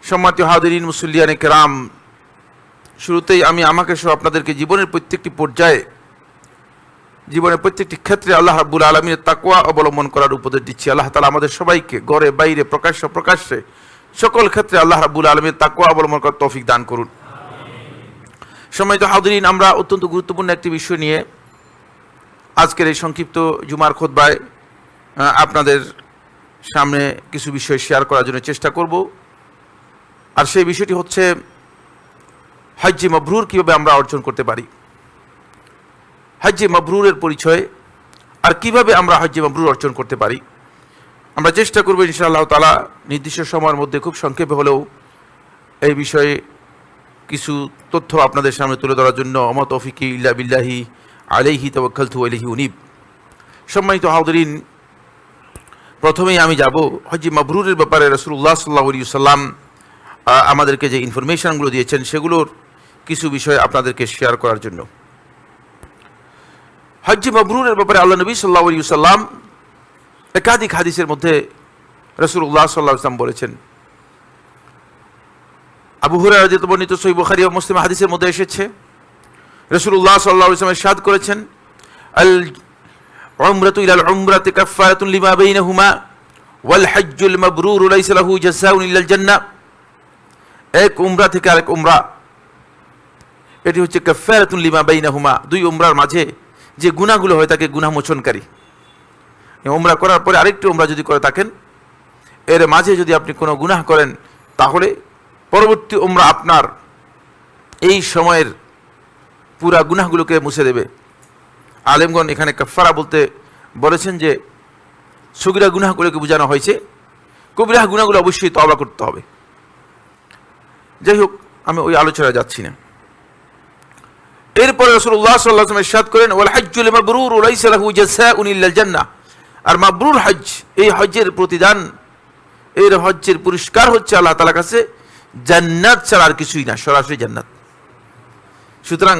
সম্মানিত হাজিরিন মুসল্লিয়ানে কেরাম, শুরুতেই আমি আমাকে সহ আপনাদেরকে জীবনের প্রত্যেকটি পর্যায়ে, জীবনের প্রত্যেকটি ক্ষেত্রে আল্লাহ রাব্বুল আলামিনের তাকওয়া অবলম্বন করার উপদেশ দিচ্ছি। আল্লাহ তাআলা আমাদের সবাইকে ঘরে বাইরে প্রকাশ্যে সকল ক্ষেত্রে আল্লাহ রাব্বুল আলামিনের তাকওয়া অবলম্বন করার তৌফিক দান করুন। সম্মানিত হাজিরিন, আমরা অত্যন্ত গুরুত্বপূর্ণ একটি বিষয় নিয়ে আজকের এই সংক্ষিপ্ত জুমার খুতবায় আপনাদের সামনে কিছু বিষয় শেয়ার করার জন্য চেষ্টা করব। আর সেই বিষয়টি হচ্ছে হজ্জে মাবরুর কীভাবে আমরা অর্জন করতে পারি, হজ্জে মাবরুরের পরিচয় আর কিভাবে আমরা হজ্জে মাবরুর অর্জন করতে পারি। আমরা চেষ্টা করব ইনশাআল্লাহ তাআলা নির্দিষ্ট সময়ের মধ্যে খুব সংক্ষেপে হলেও এই বিষয়ে কিছু তথ্য আপনাদের সামনে তুলে ধরার জন্য। আমা তৌফিকি ইল্লা বিল্লাহি আলাইহি তাওয়াক্কালতু ওয়া ইলাইহি উনীব। সম্মানিত হাজিরিন, প্রথমেই আমি যাব হজ্জে মাবরুরের ব্যাপারে রাসূলুল্লাহ সাল্লাল্লাহু আলাইহি ওয়াসাল্লাম আমাদেরকে যে ইনফরমেশনগুলো দিয়েছেন সেগুলোর কিছু বিষয় আপনাদেরকে শেয়ার করার জন্য। হজ্জে মাবরুরের ব্যাপারে আল্লাহ নবী সাল্লাল্লাহু আলাইহি ওয়াসাল্লাম একাধিক হাদিসের মধ্যে রাসূলুল্লাহ সাল্লাল্লাহু আলাইহি ওয়াসাল্লাম বলেছেন। আবু হুরায়রা রাদিয়াল্লাহু আনহু বর্ণিত সহিহ বুখারী ও মুসলিম হাদিসের মধ্যে এসেছে, রাসূলুল্লাহ সাল্লাল্লাহু আলাইহি ওয়াসাল্লাম ইরশাদ করেছেন, আল উমরাতু ইলাল উমরাতি কাফফারাতুন লিমা বাইনাহুমা ওয়াল হজ্জুল মাবরুরু লাইসা লাহু জাযাউন ইল্লাল জান্নাহ। এক উমরা থেকে আরেক উমরা, এটি হচ্ছে কাফফারাতুন লিমা বাইনাহুমা, দুই উমরার মাঝে যে গুনাহগুলো হয় তাকে গুনাহ মোচনকারী। উমরা করার পরে আরেকটি উমরা যদি করে থাকেন, এর মাঝে যদি আপনি কোনো গুনাহ করেন তাহলে পরবর্তী উমরা আপনার এই সময়ের পুরা গুনাহগুলোকে মুছে দেবে। আলেমগণ এখানে কাফারা বলতে বলেছেন যে সগীরা গুনাহগুলোকে বোঝানো হয়েছে, কবিরা গুনাহগুলো অবশ্যই তওবা করতে হবে। যাই হোক, আমি ওই আলোচনায় যাচ্ছি না। এরপরে রাসূলুল্লাহ সাল্লাল্লাহু আলাইহি ওয়াসাল্লাম ইরশাদ করেন, ওয়াল হজ্জুল মাবরুরু লাইসা লাহু জাযাউন ইল্লাল জান্নাহ। আর মাবরুর হজ, এই হজ্জের প্রতিদান, এর হজ্জের পুরস্কার হচ্ছে আল্লাহ তাআলার কাছে জান্নাত ছাড়া আর কিছুই না, সরাসরি জান্নাত। সুতরাং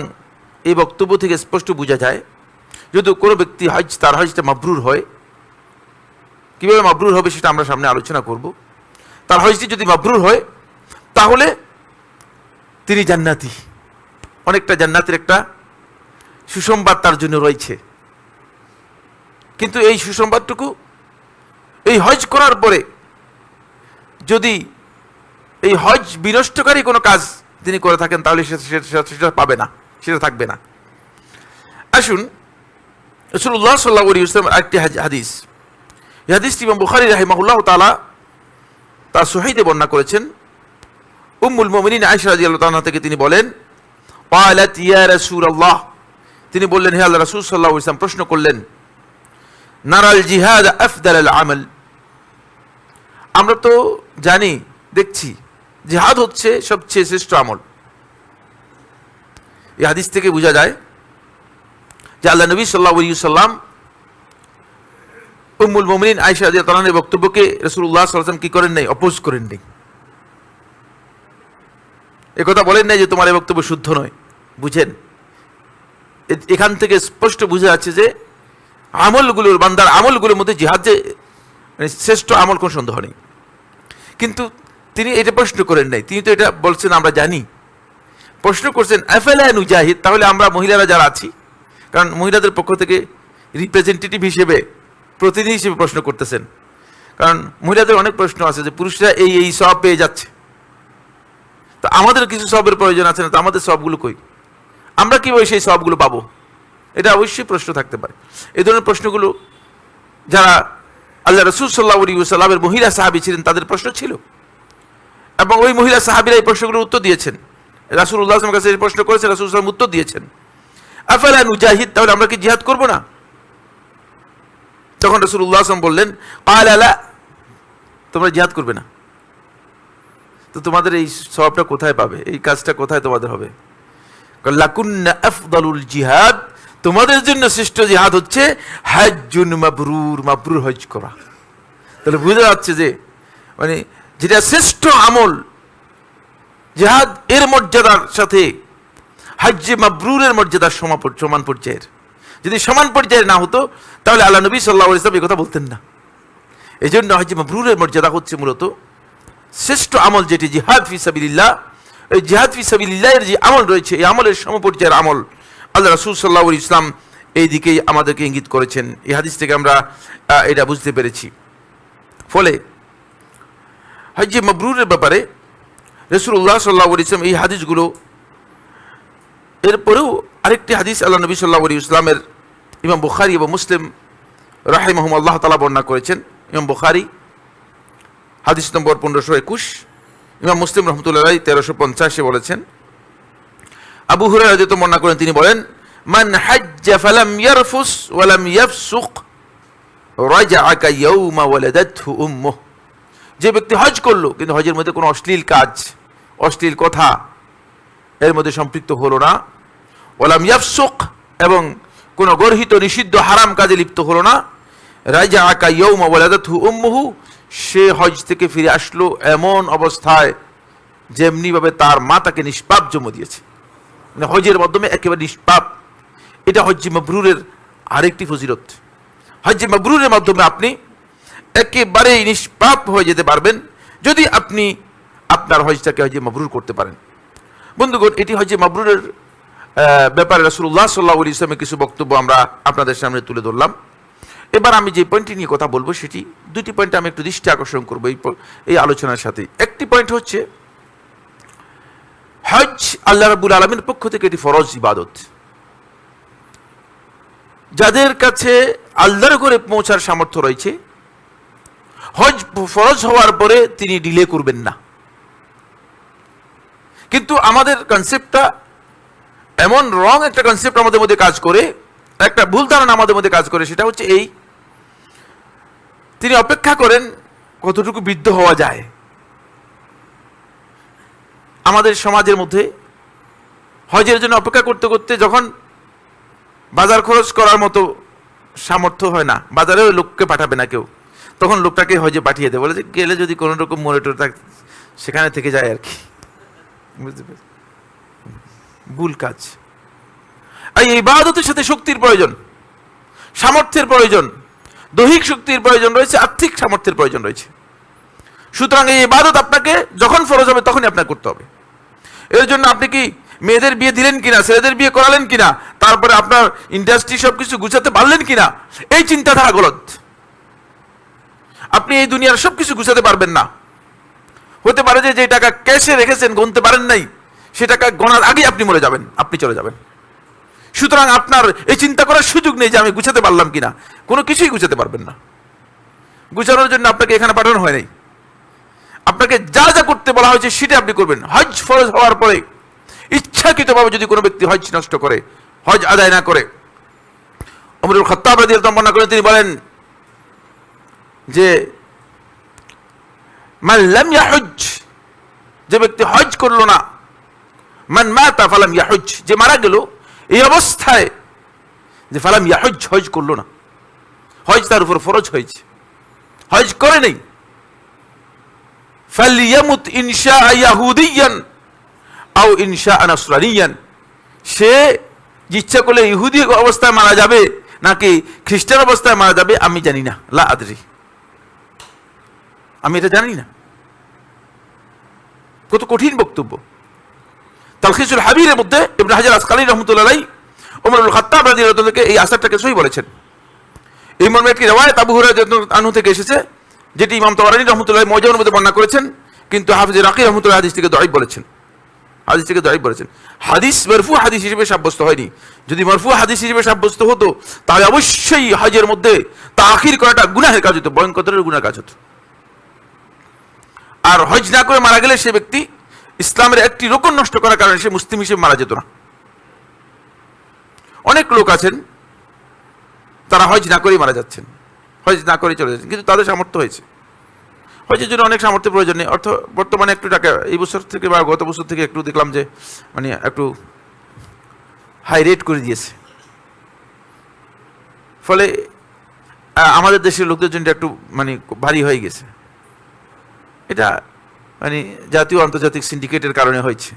এই বক্তব্য থেকে স্পষ্ট বোঝা যায়, যদি কোনো ব্যক্তি তার হজটা মাবরুর হয়, কিভাবে মাবরুর হবে সেটা আমরা সামনে আলোচনা করব। তার হজটি যদি মাবরুর হয় তাহলে তিনি জান্নাতি, অনেকটা জান্নাতের একটা সুসংবাদ তার জন্য রয়েছে। কিন্তু এই সুসংবাদটুকু এই হজ করার পরে যদি এই হজ বিনষ্টকারী কোনো কাজ তিনি করে থাকেন তাহলে সেটা পাবে না, সেটা থাকবে না। আসুন, রাসূলুল্লাহ সাল্লাল্লাহু আলাইহি ওয়াসাল্লাম একটি হাদিস, এই হাদিসটি ইমাম বুখারী রাহিমাহুল্লাহ তাআলা তার সহিহে বর্ণনা করেছেন। উম্মুল মুমিনিন আয়েশা রাদিয়াল্লাহু তাআলা থেকে তিনি বলেন, ক্বালাত ইয়া রাসূলুল্লাহ, তিনি বললেন, হে আল্লাহর রাসূল সাল্লাল্লাহু আলাইহি ওয়াসাল্লাম প্রশ্ন করলেন, নারাল জিহাদ আফদালাল আমাল। আমরা তো জানি, দেখছি জিহাদ হচ্ছে সবচেয়ে শ্রেষ্ঠ আমল। এই হাদিস থেকে বোঝা যায় যে আল্লাহ নবী সাল্লাল্লাহু আলাইহি ওয়াসাল্লাম উম্মুল মুমিনিন আয়েশা রাদিয়াল্লাহু তাআলার বক্তব্যকে রাসূলুল্লাহ সাল্লাল্লাহু আলাইহি ওয়াসাল্লাম কি করেন নাই, অপোজ করেন নাই। একথা বলেন নাই যে তোমার এই বক্তব্য শুদ্ধ নয়। বুঝেন, এখান থেকে স্পষ্ট বোঝা যাচ্ছে যে আমলগুলোর, বান্দার আমলগুলোর মধ্যে জিহাদ যে শ্রেষ্ঠ আমল, কোন সন্দেহ নেই। কিন্তু তিনি এটা প্রশ্ন করেন নাই, তিনি তো এটা বলছেন আমরা জানি। প্রশ্ন করছেন আফালা নুজাহিদ, তাহলে আমরা মহিলারা যারা আছি, কারণ মহিলাদের পক্ষ থেকে রিপ্রেজেন্টেটিভ হিসেবে, প্রতিনিধি হিসেবে প্রশ্ন করতেছেন। কারণ মহিলাদের অনেক প্রশ্ন আছে যে পুরুষরা এই সওয়াব পেয়ে যাচ্ছে, তো আমাদের কিছু সওয়াবের প্রয়োজন আছে না, তো আমাদের সওয়াবগুলো কই, আমরা কীভাবে সেই সওয়াবগুলো পাবো? এটা অবশ্যই প্রশ্ন থাকতে পারে। এই ধরনের প্রশ্নগুলো যারা আল্লাহ রাসূল সাল্লাল্লাহু আলাইহি ওয়াসাল্লামের মহিলা সাহাবী ছিলেন তাদের প্রশ্ন ছিল, এবং ওই মহিলা সাহাবীরা এই প্রশ্নগুলোর উত্তর দিয়েছেন। রাসূলুল্লাহ সাল্লাল্লাহু আলাইহি ওয়াসাল্লামের কাছে এই প্রশ্ন করেছেন, রাসূল সাল্লাল্লাহু আলাইহি ওয়াসাল্লাম উত্তর দিয়েছেন, আফালা নুজাহিদ, তাহলে আমরা কি জিহাদ করব না? তখন রাসূলুল্লাহ সাল্লাল্লাহু আলাইহি ওয়াসাল্লাম বললেন, ক্বালা লা, তোমরা জিহাদ করবে না, তো তোমাদের এই সওয়াবটা কোথায় পাবে, এই কাজটা কোথায় তোমাদের হবে? লাকুন্না আফদালুল জিহাদ, তোমাদের জন্য শ্রেষ্ঠ জিহাদ হচ্ছে হজ্জুন মাবরুর, মাবরুর হজ করা। তাহলে বুঝা যাচ্ছে যে মানে যেটা শ্রেষ্ঠ আমল জিহাদ, এর মর্যাদার সাথে হজ্জে মাবরুরের মর্যাদার সমান পর্যায়ের। যদি সমান পর্যায়ের না হতো তাহলে আল্লাহ নবী সাল্লাল্লাহু আলাইহি ওয়াসাল্লাম এই কথা বলতেন না। এই জন্য হজ্জে মাবরুরের মর্যাদা হচ্ছে মূলত শ্রেষ্ঠ আমল যেটি জিহাদ ফি সাবিলিল্লাহ, এই জিহাদ ফি সাবিলিল্লাহের যে আমল রয়েছে, এই আমলের সমপর্যায়ের আমল আল্লাহ রাসূল সাল্লাল্লাহু আলাইহি ওয়াসাল্লাম এই দিকেই আমাদেরকে ইঙ্গিত করেছেন। এই হাদিস থেকে আমরা এটা বুঝতে পেরেছি। ফলে হজ্জে মাবরুরের ব্যাপারে রাসূলুল্লাহ সাল্লাল্লাহু আলাইহি ওয়াসাল্লাম এই হাদিসগুলো, এরপরেও আরেকটি হাদিস আল্লাহ নবী সাল্লাল্লাহু আলাইহি ওয়াসাল্লামের ইমাম বুখারী এবং মুসলিম রাহিমাহুমুল্লাহ তাআলা বর্ণনা করেছেন। ইমাম বুখারী হাদিস নম্বর 1521, ইমাম মুসলিম রহমতুল্লাহ আলাইহি 1350 বলেছেন। আবু হুরায়রা রাদিয়াল্লাহু আনহু বর্ণনা করেন, তিনি বলেন, মান হাজ্জা ফালাম ইয়ারফুস ওয়া লাম ইয়াফসুক রাজাআ কায়াউমা ওয়ালাদাতহু উম্মুহ। যে ব্যক্তি হজ করলো কিন্তু হজের মধ্যে কোনো অশ্লীল কাজ, অশ্লীল কথা এর মধ্যে সম্পৃক্ত হলো না, ওয়ালাম ইয়াফসুক এবং কোনো গর্হিত নিষিদ্ধ হারাম কাজে লিপ্ত হলো না, রাজাআ কায়াউমা ওয়ালাদাতহু উম্মুহু, সে হজ থেকে ফিরে আসলো এমন অবস্থায় যেমনিভাবে তার মা তাকে নিষ্পাপ জন্ম দিয়েছে, মানে হজের মাধ্যমে একেবারে নিষ্পাপ। এটা হজ্জে মাবরুরের আরেকটি ফজিলত। হজ্জে মাবরুরের মাধ্যমে আপনি একেবারেই নিষ্পাপ হয়ে যেতে পারবেন যদি আপনি আপনার হজটাকে হজ্জে মাবরুর করতে পারেন। বন্ধুগণ, এটি হজ্জে মাবরুরের ব্যাপারে রাসূলুল্লাহ সাল্লাল্লাহু আলাইহি ওয়াসাল্লামের কিছু বক্তব্য আমরা আপনাদের সামনে তুলে ধরলাম। এবার আমি যে পয়েন্টটি নিয়ে কথা বলবো সেটি দুটি পয়েন্টে আমি একটু দৃষ্টি আকর্ষণ করবো এই আলোচনার সাথে। একটি পয়েন্ট হচ্ছে, হজ আল্লাহ রাব্বুল আলামিনের পক্ষ থেকে এটি ফরজ ইবাদত। যাদের কাছে আল্লাহর ঘরে পৌঁছার সামর্থ্য রয়েছে, হজ ফরজ হওয়ার পরে তিনি ডিলে করবেন না। কিন্তু আমাদের কনসেপ্টটা এমন রং একটা কনসেপ্ট আমাদের মধ্যে কাজ করে, একটা ভুল ধারণা আমাদের মধ্যে কাজ করে, সেটা হচ্ছে এই, তিনি অপেক্ষা করেন কতটুকু বৃদ্ধ হওয়া যায়। আমাদের সমাজের মধ্যে হজের জন্য অপেক্ষা করতে করতে যখন বাজার খরচ করার মতো সামর্থ্য হয় না, বাজারেও লোককে পাঠাবে না কেউ, তখন লোকটাকে হজে পাঠিয়ে দেয়, বলে যে গেলে যদি কোনো রকম মরে টরে থাকে সেখানে থেকে যায় আর কি। বুঝতে পেরেছি? ভুল কাজ। এই ইবাদতের সাথে শক্তির প্রয়োজন, সামর্থ্যের প্রয়োজন, দৈহিক শক্তির প্রয়োজন রয়েছে, আর্থিক সামর্থ্যের প্রয়োজন রয়েছে। সুতরাং এই ইবাদত আপনাকে যখন ফরজ হবে তখনই আপনাকে করতে হবে। এর জন্য আপনি কি মেয়েদের বিয়ে দিলেন কিনা, ছেলেদের বিয়ে করালেন কিনা, তারপরে আপনার ইন্ডাস্ট্রি সবকিছু গুছাতে পারলেন কিনা, এই চিন্তাধারা গলত। আপনি এই দুনিয়ার সবকিছু গুছাতে পারবেন না। হতে পারে যে টাকা ক্যাশে রেখেছেন গুনতে পারেন নাই, সে টাকা গোনার আগে আপনি মরে যাবেন, আপনি চলে যাবেন। সুতরাং আপনার এই চিন্তা করার সুযোগ নেই যে আমি গুছাতে পারলাম কিনা, কোনো কিছুই গুছাতে পারবেন না। গুছানোর জন্য আপনাকে এখানে পাঠানো হয় নাই। আপনাকে যা যা করতে বলা হয়েছে সেটা আপনি করবেন। হজ ফরজ হওয়ার পরে ইচ্ছাকৃতভাবে যদি কোনো ব্যক্তি হজ নষ্ট করে, হজ আদায় না করে, ওমর ইবনে খাত্তাব রাদিয়াল্লাহু আনহু বর্ণনা করেন, তিনি বলেন যে মান লাম ইয়াহুজ, যে ব্যক্তি হজ করলো না, মান মাতা ফালাম ইয়াহুজ, যে মারা গেল এই অবস্থায় যে ফালাম ইয়াহুজ, হজ করলো না, হজ তার উপর ফরজ হয়েছে, হজ করে নেই, ফালিয়ামুত ইনশা ইয়াহুদিয়ান আও ইনশা নাসরানিয়ান, সে ইচ্ছা করলে ইহুদি অবস্থায় মারা যাবে নাকি খ্রিস্টান অবস্থায় মারা যাবে আমি জানি না, লা আদরি, আমি এটা জানি না। কত কঠিন বক্তব্য। তালখিসুল হাবীরের মধ্যে ইবনে হাজার আসকালী রাহমাতুল্লাহ আলাইহি ওমর ইবনে খাত্তাব রাদিয়াল্লাহু আনহু এই আসারটাকে সহিহ বলেছেন। এই মর্মে একটি রিওয়ায়াত আবু হুরায়রা রাদিয়াল্লাহু আনহু থেকে এসেছে, যেটি ইমাম তাবরানী রাহমাতুল্লাহ আলাইহি মুজামের মধ্যে বর্ণনা করেছেন, কিন্তু হাফিজ ইরাকি রাহমাতুল্লাহ হাদিসটিকে দাঈফ বলেছেন। হাদিসটিকে দাঈফ বলেছেন। হাদিস মারফু হাদিস হিসেবে সাব্যস্ত হয়নি। যদি মারফু হাদিস হিসেবে সাব্যস্ত হতো তাহলে অবশ্যই হজের মধ্যে তাখির করাটা গুনাহের কাজ হতো, ভয়ঙ্কর গুনাহের কাজ হতো। আর হজ না করে মারা গেলে সে ব্যক্তি ইসলামের একটি রুকন নষ্ট করার কারণে সে মুসলিম হিসেবে মারা যেত না। অনেক লোক আছেন তারা হজ না করেই মারা যাচ্ছেন, হজ না করে চলে যাচ্ছেন, কিন্তু তাদের সামর্থ্য হয়েছে। হজের জন্য অনেক সামর্থ্যের প্রয়োজন নেই। বর্তমানে একটু টাকা এই বছর থেকে বা গত বছর থেকে একটু দেখলাম যে মানে একটু হাই রেট করে দিয়েছে, ফলে আমাদের দেশের লোকদের জন্য একটু মানে ভারী হয়ে গেছে। এটা মানে জাতীয় আন্তর্জাতিক সিন্ডিকেটের কারণে হয়েছে,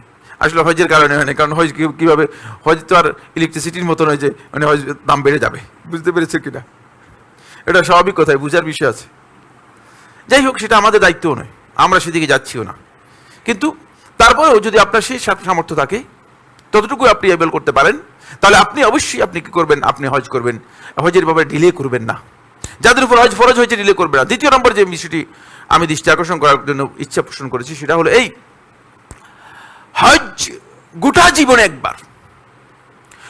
আসলে হজের কারণে হয় না। কারণ হজ কীভাবে, হজ তো আর ইলেকট্রিসিটির মতো নয় যে মানে হজ দাম বেড়ে যাবে, বুঝতে পেরেছে কিনা? এটা স্বাভাবিক কথাই, বুঝার বিষয় আছে। যাই হোক, সেটা আমাদের দায়িত্বও নয়, আমরা সেদিকে যাচ্ছিও না। কিন্তু তারপরেও যদি আপনার সেই সামর্থ্য থাকে, ততটুকু আপনি এবেল করতে পারেন, তাহলে আপনি অবশ্যই আপনি কি করবেন, আপনি হজ করবেন। হজের ব্যাপারে ডিলে করবেন না। যাদের উপর হজ ফরজ হয়েছে ডিলে করবেন না। দ্বিতীয় নম্বর যে বিষয়টি আমি দৃষ্টি আকর্ষণ করার জন্য ইচ্ছা পোষণ করেছি, সেটা হলো এই, হজ গোটা জীবনে একবার।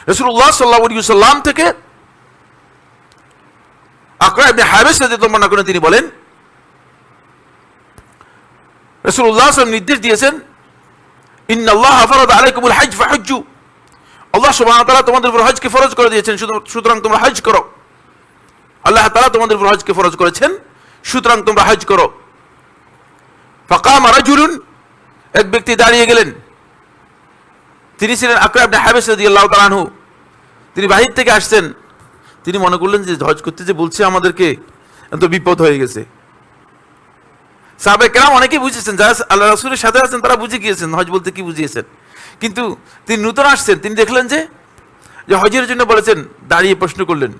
রাসূলুল্লাহ সাল্লাল্লাহু আলাইহি ওয়াসাল্লাম থেকে আকরা ইবনে হাবিস রাদিয়াল্লাহু আনহু তিনি বলেন, রাসূলুল্লাহ সাল্লাল্লাহু আলাইহি ওয়াসাল্লাম নির্দেশ দিয়েছেন, ইন্নাল্লাহা ফারাদা আলাইকুমুল হজ ফাহজ্জু, আল্লাহ সুবহানাহু ওয়া তাআলা তোমাদের উপর হজকে ফরজ করে দিয়েছেন, সুতরাং তোমরা হজ করো। আল্লাহ তাআলা তোমাদের উপর হজকে ফরজ করেছেন, সুতরাং তোমরা হজ করো। ফাকামা রাজুলুন, এক ব্যক্তি দাঁড়িয়ে গেলেন। তিনি ছিলেন আকরা ইবনে হাবিস রাদিয়াল্লাহু তাআলা আনহু। তিনি বাহির থেকে আসছেন। তিনি মনে করলেন যে হজ করতে যে বলছে আমাদেরকে, এত বিপদ হয়ে গেছে। সাহাবায়ে কেরাম অনেকেই বুঝেছেন, যারা আল্লাহ রাসূলের সাথে আছেন তারা বুঝে গিয়েছেন হজ বলতে কি বুঝিয়েছেন। কিন্তু তিনি নতুন আসছেন, তিনি দেখলেন যে হজের জন্য বলেছেন, দাঁড়িয়ে প্রশ্ন করলেন।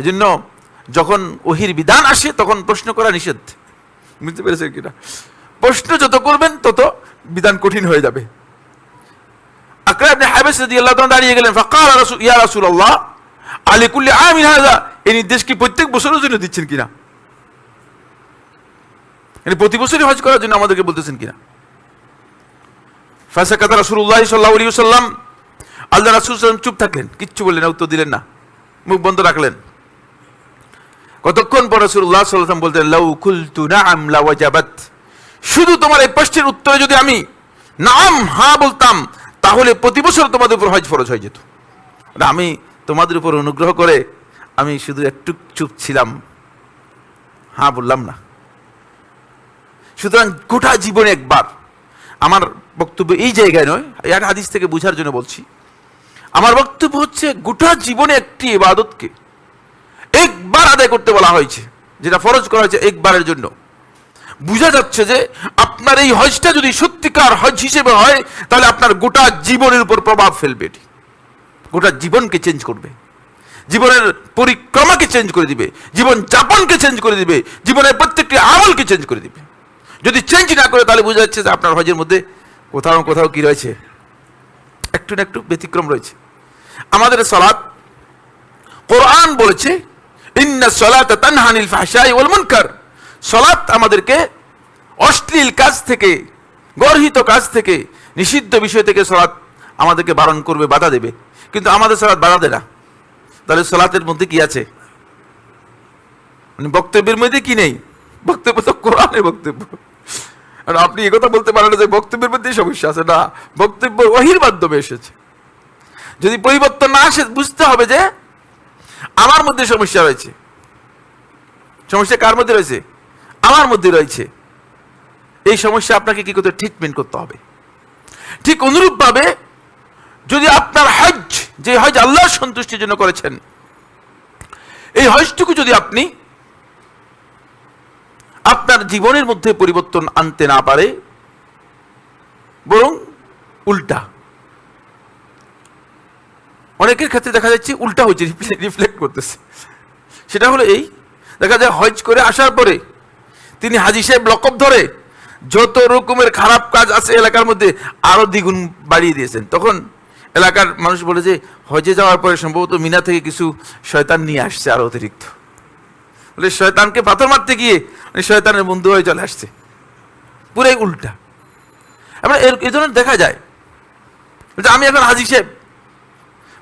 এজন্য যখন ওহির বিধান আসে তখন প্রশ্ন করা নিষেধ। বুঝতে পেরেছেন কিনা? প্রশ্ন যত করবেন তত বিধান কঠিন হয়ে যাবে। আকরা ইবনে হাবিস রাদিয়াল্লাহু তাআলা দাঁড়িয়ে গেলেন। ফাকাল ইয়া রাসূলুল্লাহ আলিকুল্লি আমিন হাযা, এই নির্দেশ কি প্রত্যেক বছরের জন্য দিচ্ছেন কিনা? মানে প্রতি বছরই হজ করার জন্য আমাদেরকে বলতেছেন কিনা? ফাসাকাতা রাসূলুল্লাহ সাল্লাল্লাহু আলাইহি ওয়াসাল্লাম, আল্লাহ রাসূল সাল্লাল্লাহু আলাইহি ওয়াসাল্লাম চুপ থাকলেন, কিচ্ছু বললেন না, উত্তর দিলেন না, মুখ বন্ধ রাখলেন। কতক্ষণ পর রাসূলুল্লাহ সাল্লাল্লাহু আলাইহি ওয়াসাল্লাম বলতেন, লাউ কুলতু নাআম লাওয়াজাবাত, শুধু তোমার এই প্রশ্নের উত্তরে যদি আমি নাম হ্যাঁ বলতাম, তাহলে প্রতি বছর তোমাদের উপর হজ ফরজ হয়ে যেত। আমি তোমাদের উপর অনুগ্রহ করে আমি শুধু একটু চুপ ছিলাম, হ্যাঁ বললাম না। সুতরাং গোটা জীবনে একবার। আমার বক্তব্য এই জায়গায় নয়, এক হাদিস থেকে বোঝার জন্য বলছি। আমার বক্তব্য হচ্ছে, গোটা জীবনে একটি ইবাদতকে একবার আদায় করতে বলা হয়েছে, যেটা ফরজ করা হয়েছে একবারের জন্য। বোঝা যাচ্ছে যে আপনার এই হজটা যদি সত্যিকার হজ হিসেবে হয়, তাহলে আপনার গোটা জীবনের উপর প্রভাব ফেলবে। এটি গোটা জীবনকে চেঞ্জ করবে, জীবনের পরিক্রমাকে চেঞ্জ করে দিবে, জীবন যাপনকে চেঞ্জ করে দিবে, জীবনের প্রত্যেকটি আমলকে চেঞ্জ করে দিবে। যদি চেঞ্জ না করে, তাহলে বোঝা যাচ্ছে যে আপনার হজের মধ্যে কোথাও কোথাও কি রয়েছে, একটু না একটু ব্যতিক্রম রয়েছে। আমাদের সালাত, কোরআন বলেছে, ইন্নাস সালাতা তানহা আনিল ফাহশাই ওয়াল মুনকার, সালাত আমাদেরকে অশ্লীল কাজ থেকে, গর্হিত কাজ থেকে, নিষিদ্ধ বিষয় থেকে সালাত আমাদেরকে বারণ করবে, বাধা দেবে। কিন্তু আমাদের সালাত বাধা দেয় না। তাহলে সালাতের মধ্যে কি আছে? মানে বক্তব্যের মধ্যে কি নেই? বক্তব্য তো কোরআনের বক্তব্য। আর আপনি একথা বলতে পারেন যে বক্তব্যের মধ্যে সমস্যা আছে, না, বক্তব্য ওহীর মাধ্যমে এসেছে। যদি পরিবর্তন না আসে, বুঝতে হবে যে আমার মধ্যে সমস্যা রয়েছে। সমস্যা কার মধ্যে রয়েছে? আমার মধ্যে রয়েছে। এই সমস্যা আপনাকে কি করতে, ট্রিটমেন্ট করতে হবে। ঠিক অনুরূপ ভাবে যদি আপনার হজ, যে হজ আল্লাহর সন্তুষ্টির জন্য করেছেন, এই হজটুকু যদি আপনি আপনার জীবনের মধ্যে পরিবর্তন আনতে না পারে, বরং উল্টা, অনেকের ক্ষেত্রে দেখা যাচ্ছে উল্টা হচ্ছে, রিফ্লেক্ট করতেছে। সেটা হলো এই, দেখা যায় হজ করে আসার পরে তিনি হাজী সাহেব লকব ধরে যত রকমের খারাপ কাজ আছে এলাকার মধ্যে আরো দ্বিগুণ বাড়িয়ে দিয়েছেন। তখন এলাকার মানুষ বলে যে হজে যাওয়ার পরে সম্ভবত মিনা থেকে কিছু শয়তান নিয়ে আসছে আরো অতিরিক্ত। বলে শয়তানকে পাথর মারতে গিয়ে শয়তানের বন্ধু হয়ে চলে আসছে। পুরাই উল্টা। আমরা এই ধরনের দেখা যায়। আমি এখন হাজী সাহেব,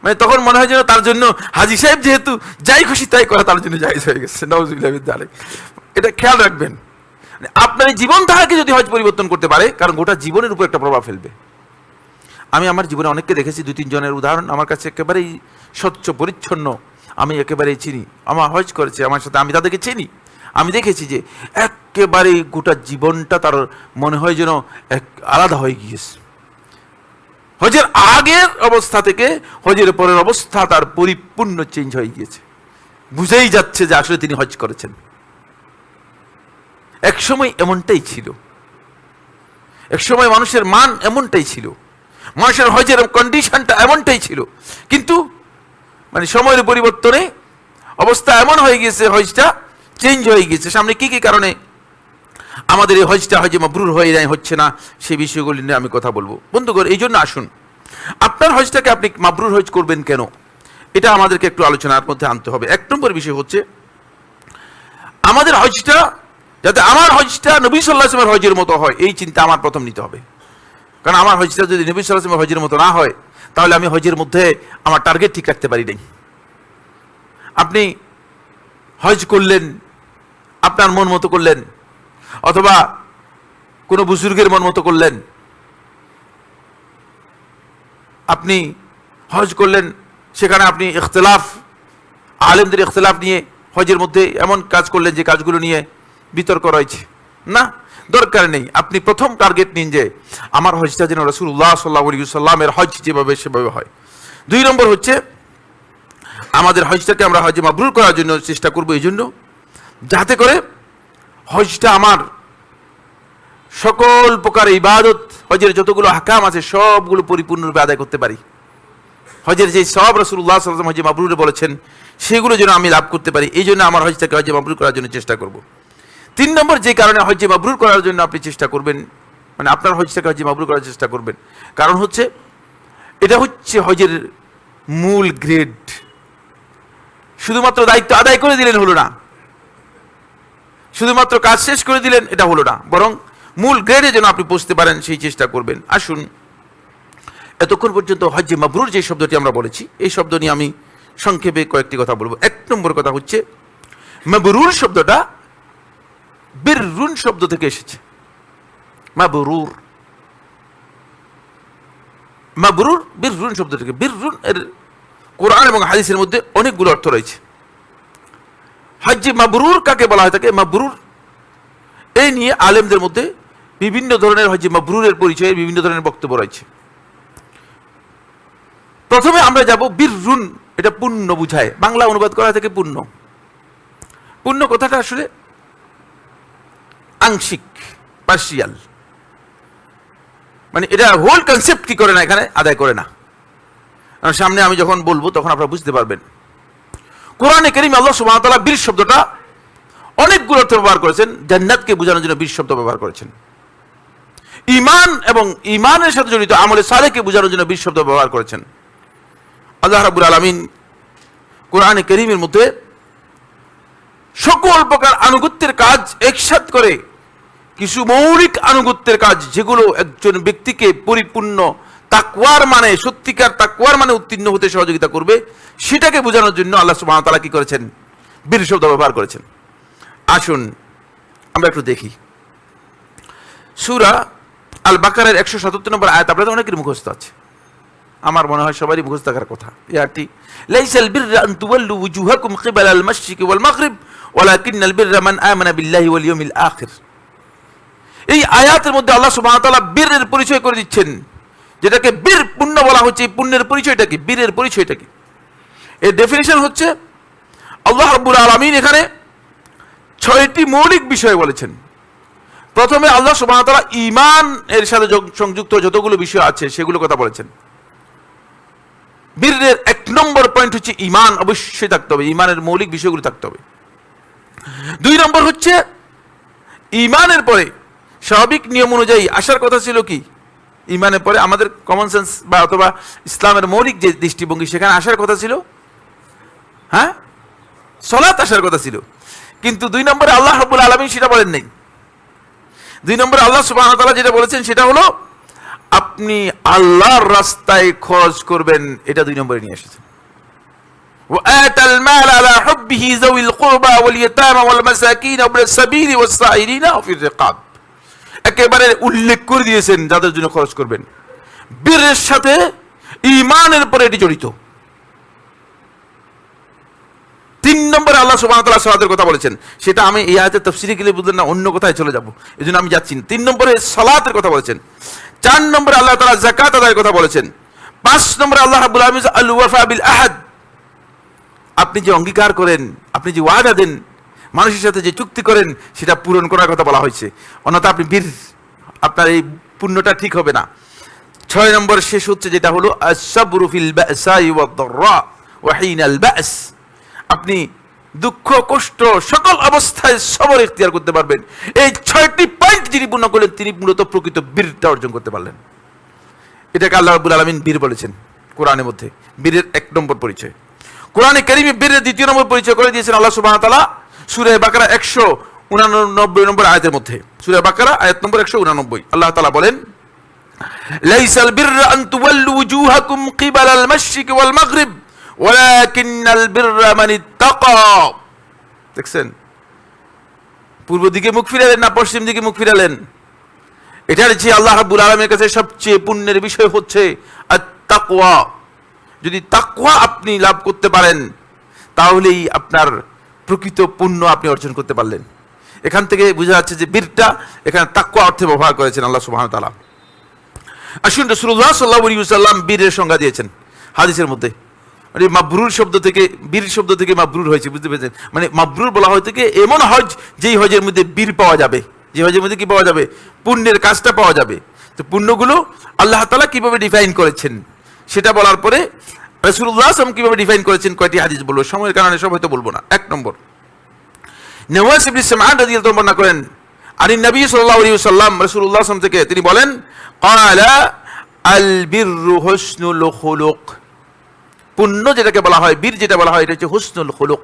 মানে তখন মনে হয় যেন তার জন্য হাজী সাহেব যেহেতু যাই খুশি তাই করা তার জন্য জায়েজ হয়ে গেছে। নাউজুবিল্লাহ মিন যালিক। এটা খেয়াল রাখবেন। আপনার এই জীবনধারাকে যদি হজ পরিবর্তন করতে পারে, কারণ গোটা জীবনের উপর একটা প্রভাব ফেলবে। আমি আমার জীবনে অনেককে দেখেছি, 2-3 জনের উদাহরণ আমার কাছে একেবারেই স্বচ্ছ পরিচ্ছন্ন, আমি একেবারেই চিনি, আমার হজ করেছে আমার সাথে, আমি তাদেরকে চিনি। আমি দেখেছি যে একেবারেই গোটা জীবনটা তার মনে হয় যেন এক আলাদা হয়ে গিয়েছে। হজের আগের অবস্থা থেকে হজের পরের অবস্থা তার পরিপূর্ণ চেঞ্জ হয়ে গিয়েছে। বুঝেই যাচ্ছে যে আসলে তিনি হজ করেছেন। এক সময় এমনটাই ছিল, এক সময় মানুষের মান এমনটাই ছিল, মানুষের হজের কন্ডিশনটা এমনটাই ছিল। কিন্তু মানে সময়ের পরিবর্তনে অবস্থা এমন হয়ে গিয়েছে, হজটা চেঞ্জ হয়ে গিয়েছে। সামনে কি কি কারণে আমাদের এই হজটা হজে মাবরুর হয়ে যায়, হচ্ছে না, সেই বিষয়গুলি নিয়ে আমি কথা বলবো। বন্ধুগণ, এই জন্য আসুন, আপনার হজটাকে আপনি মাবরুর হজ করবেন কেন, এটা আমাদেরকে একটু আলোচনার মধ্যে আনতে হবে। এক নম্বর বিষয় হচ্ছে আমাদের হজটা যাতে আমার হজটা নবী সাল্লাল্লাহু আলাইহি ওয়াসাল্লামের হজের মতো হয়, এই চিন্তা আমার প্রথম নিতে হবে। কারণ আমার হজটা যদি নবী সাল্লাল্লাহু আলাইহি ওয়াসাল্লামের হজের মতো না হয়, তাহলে আমি হজের মধ্যে আমার টার্গেট ঠিক রাখতে পারি নাই। আপনি হজ করলেন, আপনার মন মতো করলেন, অথবা কোনো বুজুর্গের মন মতো করলেন, আপনি হজ করলেন, সেখানে আপনি ইখতিলাফ, আলেমদের ইখতিলাফ নিয়ে হজের মধ্যে এমন কাজ করলেন যে কাজগুলো নিয়ে বিতর্ক রয়েছে, না, দরকার নেই। আপনি প্রথম টার্গেট নিন যে আমার হজটা যেন রাসূলুল্লাহ সাল্লাল্লাহু আলাইহি ওয়াসাল্লামের হজ যেভাবে সেভাবে হয়। 2 নম্বর হচ্ছে আমাদের হজটাকে আমরা হজে মাবরুর করার জন্য চেষ্টা করব, এই জন্য যাতে করে হজটা আমার সকল প্রকার ইবাদত, হজের যতগুলো আহকাম আছে সবগুলো পরিপূর্ণরূপে আদায় করতে পারি। হজের যে সব রাসূলুল্লাহ সাল্লাল্লাহু আলাইহি ওয়াসাল্লাম হজে মাবরুরে বলেছেন সেগুলো যেন আমি লাভ করতে পারি, এই জন্য আমার হজটাকে হজে মাবরুর করার জন্য চেষ্টা করব। 3 নম্বর যে কারণে হজে মাবরুর করার জন্য আপনি চেষ্টা করবেন, মানে আপনার হজটাকে হজে মাবরুর করার চেষ্টা করবেন, কারণ হচ্ছে এটা হচ্ছে হজের মূল গ্রেড। শুধুমাত্র দায়িত্ব আদায় করে দিলেন হলো না, শুধুমাত্র কাজ শেষ করে দিলেন এটা হলো না, বরং মূল গ্রেডে যেন আপনি পৌঁছতে পারেন সেই চেষ্টা করবেন। আসুন, এতক্ষণ পর্যন্ত হজ্জে মাবরুর যে শব্দটি আমরা বলেছি, এই শব্দ নিয়ে আমি সংক্ষেপে কয়েকটি কথা বলবো। 1 নম্বর কথা হচ্ছে মাবরুর শব্দটা বিররুন শব্দ থেকে এসেছে। মাবরুর, মাবরুর বিররুন শব্দ থেকে। বিররুন এর কোরআন এবং হাদিসের মধ্যে অনেকগুলো অর্থ রয়েছে। হজ্জে মাবরুর কাকে বলা হয় থাকে, মাবরুর এই নিয়ে আলেমদের মধ্যে বিভিন্ন ধরনের হজ্জে মাবরুরের পরিচয়ে বিভিন্ন ধরনের বক্তব্য রয়েছে। প্রথমে আমরা যাব বিররুন, এটা পুণ্য বুঝায়, বাংলা অনুবাদ করা থেকে পুণ্য। পুণ্য কথাটা আসলে আংশিক, পার্সিয়াল, মানে এটা হোল কনসেপ্ট কি করে না, এখানে আদায় করে না। সামনে আমি যখন বলবো তখন আপনারা বুঝতে পারবেন। কোরআনে কারীমে আল্লাহ সুবহানাহু ওয়া তাআলা বীর শব্দটা অনেকগুলো অর্থে ব্যবহার করেছেন। জান্নাতকে বোঝানোর জন্য বীর শব্দ ব্যবহার করেছেন। ঈমান এবং ঈমানের সাথে জড়িত আমলে সালেহকে বোঝানোর জন্য বীর শব্দ ব্যবহার করেছেন। আল্লাহ রাব্বুল আলামিন কোরআনে কারীমের মধ্যে সকল প্রকার আনুগত্যের কাজ একসাথে করে কিছু মৌলিক আনুগত্যের কাজ, যেগুলো একজন ব্যক্তিকে পরিপূর্ণ তাকওয়ার মানে, সত্যিকার তাকওয়ার মানে উত্তীর্ণ হতে সহযোগিতা করবে, সেটাকে বোঝানোর জন্য আল্লাহ সুবহানাহু ওয়া তাআলা কি করেছেন, বীর শব্দ ব্যবহার করেছেন। আসুন আমরা একটু দেখি সূরা আল বাকারার 177 নম্বর আয়াত। আপনাদের অনেকের মুখস্থ আছে, আমার মনে হয় সবারই মুখস্থ থাকার কথা। এই আয়াতটি, লাইসাল বিররা আন তুওয়াল্লু ওয়ুজুহাকুম কিবালাল মাশরিকি ওয়াল মাগরিব ওয়ালাকিন্নাল বিররা মান আমানা বিল্লাহি ওয়াল ইয়াউমিল আখির। এই আয়াতের মধ্যে আল্লাহ সুবহানাহু ওয়া তাআলা বীরের পরিচয় করে দিচ্ছেন, যেটাকে বীর পুণ্য বলা হচ্ছে। এই পুণ্যের পরিচয়টা কি, বীরের পরিচয়টা কি? এর ডেফিনিশন হচ্ছে আল্লাহ রাব্বুল আলামিন এখানে 6টি মৌলিক বিষয় বলেছেন। প্রথমে আল্লাহ সুবহানাহু ওয়া তাআলা ঈমান এর সাথে সংযুক্ত যতগুলো বিষয় আছে সেগুলো কথা বলেছেন। বীরের 1 নম্বর পয়েন্ট হচ্ছে ঈমান অবশ্যই থাকতে হবে, ঈমানের মৌলিক বিষয়গুলো থাকতে হবে। 2 নম্বর হচ্ছে ঈমানের পরে স্বাভাবিক নিয়ম অনুযায়ী আসার কথা ছিল কি, ঈমানের পরে আমাদের কমন সেন্স বা অথবা ইসলামের মৌলিক যে দৃষ্টিভঙ্গি, সেখানে আসার কথা ছিল সালাত আসার কথা ছিল। কিন্তু 2 নম্বরে আল্লাহ রাব্বুল আলামিন সেটা বলেন নাই। 2 নম্বরে আল্লাহ সুবহানাহু ওয়া তাআলা যেটা বলেছেন সেটা হলো আপনি আল্লাহর রাস্তায় খরচ করবেন, এটা 2 নম্বরে নিয়ে এসেছেন। وآتى المال على حبه ذوي القربى واليتامى والمساكين وابن السبيل والسائلين وفي الرقاب। একেবারে উল্লেখ করে দিয়েছেন যাদের জন্য খরচ করবেন। বীরের সাথে ঈমানের পরে এটি জড়িত। 3 নম্বরে আল্লাহ সুবহানাহু ওয়া তাআলা সালাতের কথা বলেছেন, সেটা আমি এই আয়াতের তাফসীরে গেলে বুঝলেন না, অন্য কথায় চলে যাব, এজন্য আমি যাচ্ছি না। 3 নম্বরে সালাতের কথা বলেছেন। 4 নম্বরে আল্লাহ তাআলা যাকাত আদায়ের কথা বলেছেন। 5 নম্বরে আল্লাহ রাব্বুল আলামিন আল ওয়াফা বিল আহাদ, আপনি যে অঙ্গীকার করেন, আপনি যে ওয়াদা দেন, মানুষের সাথে যে চুক্তি করেন, সেটা পূরণ করার কথা বলা হয়েছে, অন্যথা আপনি বীর, আপনার এই পুণ্যটা ঠিক হবে না। 6 নম্বর শেষ হচ্ছে যেটা হলো আস-সাবরু ফিল বাসাই ওয়াদ-দাররা ওয়া হিনাল বাস, আপনি দুঃখ কষ্ট সকল অবস্থায় সবর ইখতিয়ার করতে পারবেন। এই 6টি পয়েন্ট যিনি পূর্ণ করলেন তিনি মূলত প্রকৃত বীরতা অর্জন করতে পারলেন। এটাকে আল্লাহ রাব্বুল আলামিন বীর বলেছেন কোরআনের মধ্যে। বীরের 1 নম্বর পরিচয়। কোরআনে কারীমে বীরের 2 নম্বর পরিচয় করে দিয়েছেন আল্লাহ সুবহানাহু ওয়া তাআলা সূরা বাকারা 189 নম্বর আয়াতের মধ্যে। সূরা বাকারা আয়াত নম্বর 189 আল্লাহ তাআলা বলেন, লাইসাল বিররা আন তুওয়াল্লু ওয়ুজুহাকুম কিবালাল মাশরিকি ওয়াল মাগরিব ওয়ালাকিন্নাল বিররা মান ইত্তাকা। দেখছেন, পূর্ব দিকে মুখ ফিরালেন না পশ্চিম দিকে মুখ ফিরালেন? এটার যে আল্লাহ রাব্বুল আলামিনের কাছে সবচেয়ে পুণ্যের বিষয় হচ্ছে আত-তাকওয়া। যদি তাকওয়া আপনি লাভ করতে পারেন তাহলেই আপনার প্রকৃত পুণ্য আপনি অর্জন করতে পারলেন। এখান থেকে বোঝা যাচ্ছে যে বীরটা এখানে তাকওয়া অর্থে ব্যবহার করেছেন আল্লাহ সুবহানাহু ওয়া তাআলা। আসুন, রাসূলুল্লাহ সাল্লাল্লাহু আলাইহি ওয়াসাল্লাম বীরের সংজ্ঞা দিয়েছেন হাদিসের মধ্যে। মানে মাবরুর শব্দ থেকে, বীর শব্দ থেকে মাবরুর হয়েছে, বুঝতে পেরেছেন? মানে মাবরুর বলা হয় থেকে এমন হজ যেই হজের মধ্যে বীর পাওয়া যাবে, যে হজের মধ্যে কি পাওয়া যাবে? পুণ্যের কাজটা পাওয়া যাবে। তো পুণ্যগুলো আল্লাহ তাআলা কিভাবে ডিফাইন করেছেন সেটা বলার পরে রাসূলুল্লাহ সাল্লাল্লাহু আলাইহি ওয়াসাল্লাম কিভাবে ডিফাইন করেছেন কয়টি হাদিস বলবো, সময়ের কারণে সব হয়তো বলবো না। 1 নম্বর, নওয়াস ইবনে সামআন রাদিয়াল্লাহু তাআলা বর্ণনা করেন আনি নবী সাল্লাল্লাহু আলাইহি ওয়াসাল্লাম, রাসূলুল্লাহ সাল্লাল্লাহু আলাইহি ওয়াসাল্লাম থেকে তিনি বলেন, ক্বালা আল বিররু হুসনুল খুলুক। পুণ্য যেটাকে বলা হয়, বীর যেটা বলা হয়, এটা হচ্ছে হুসনুল খুলুক,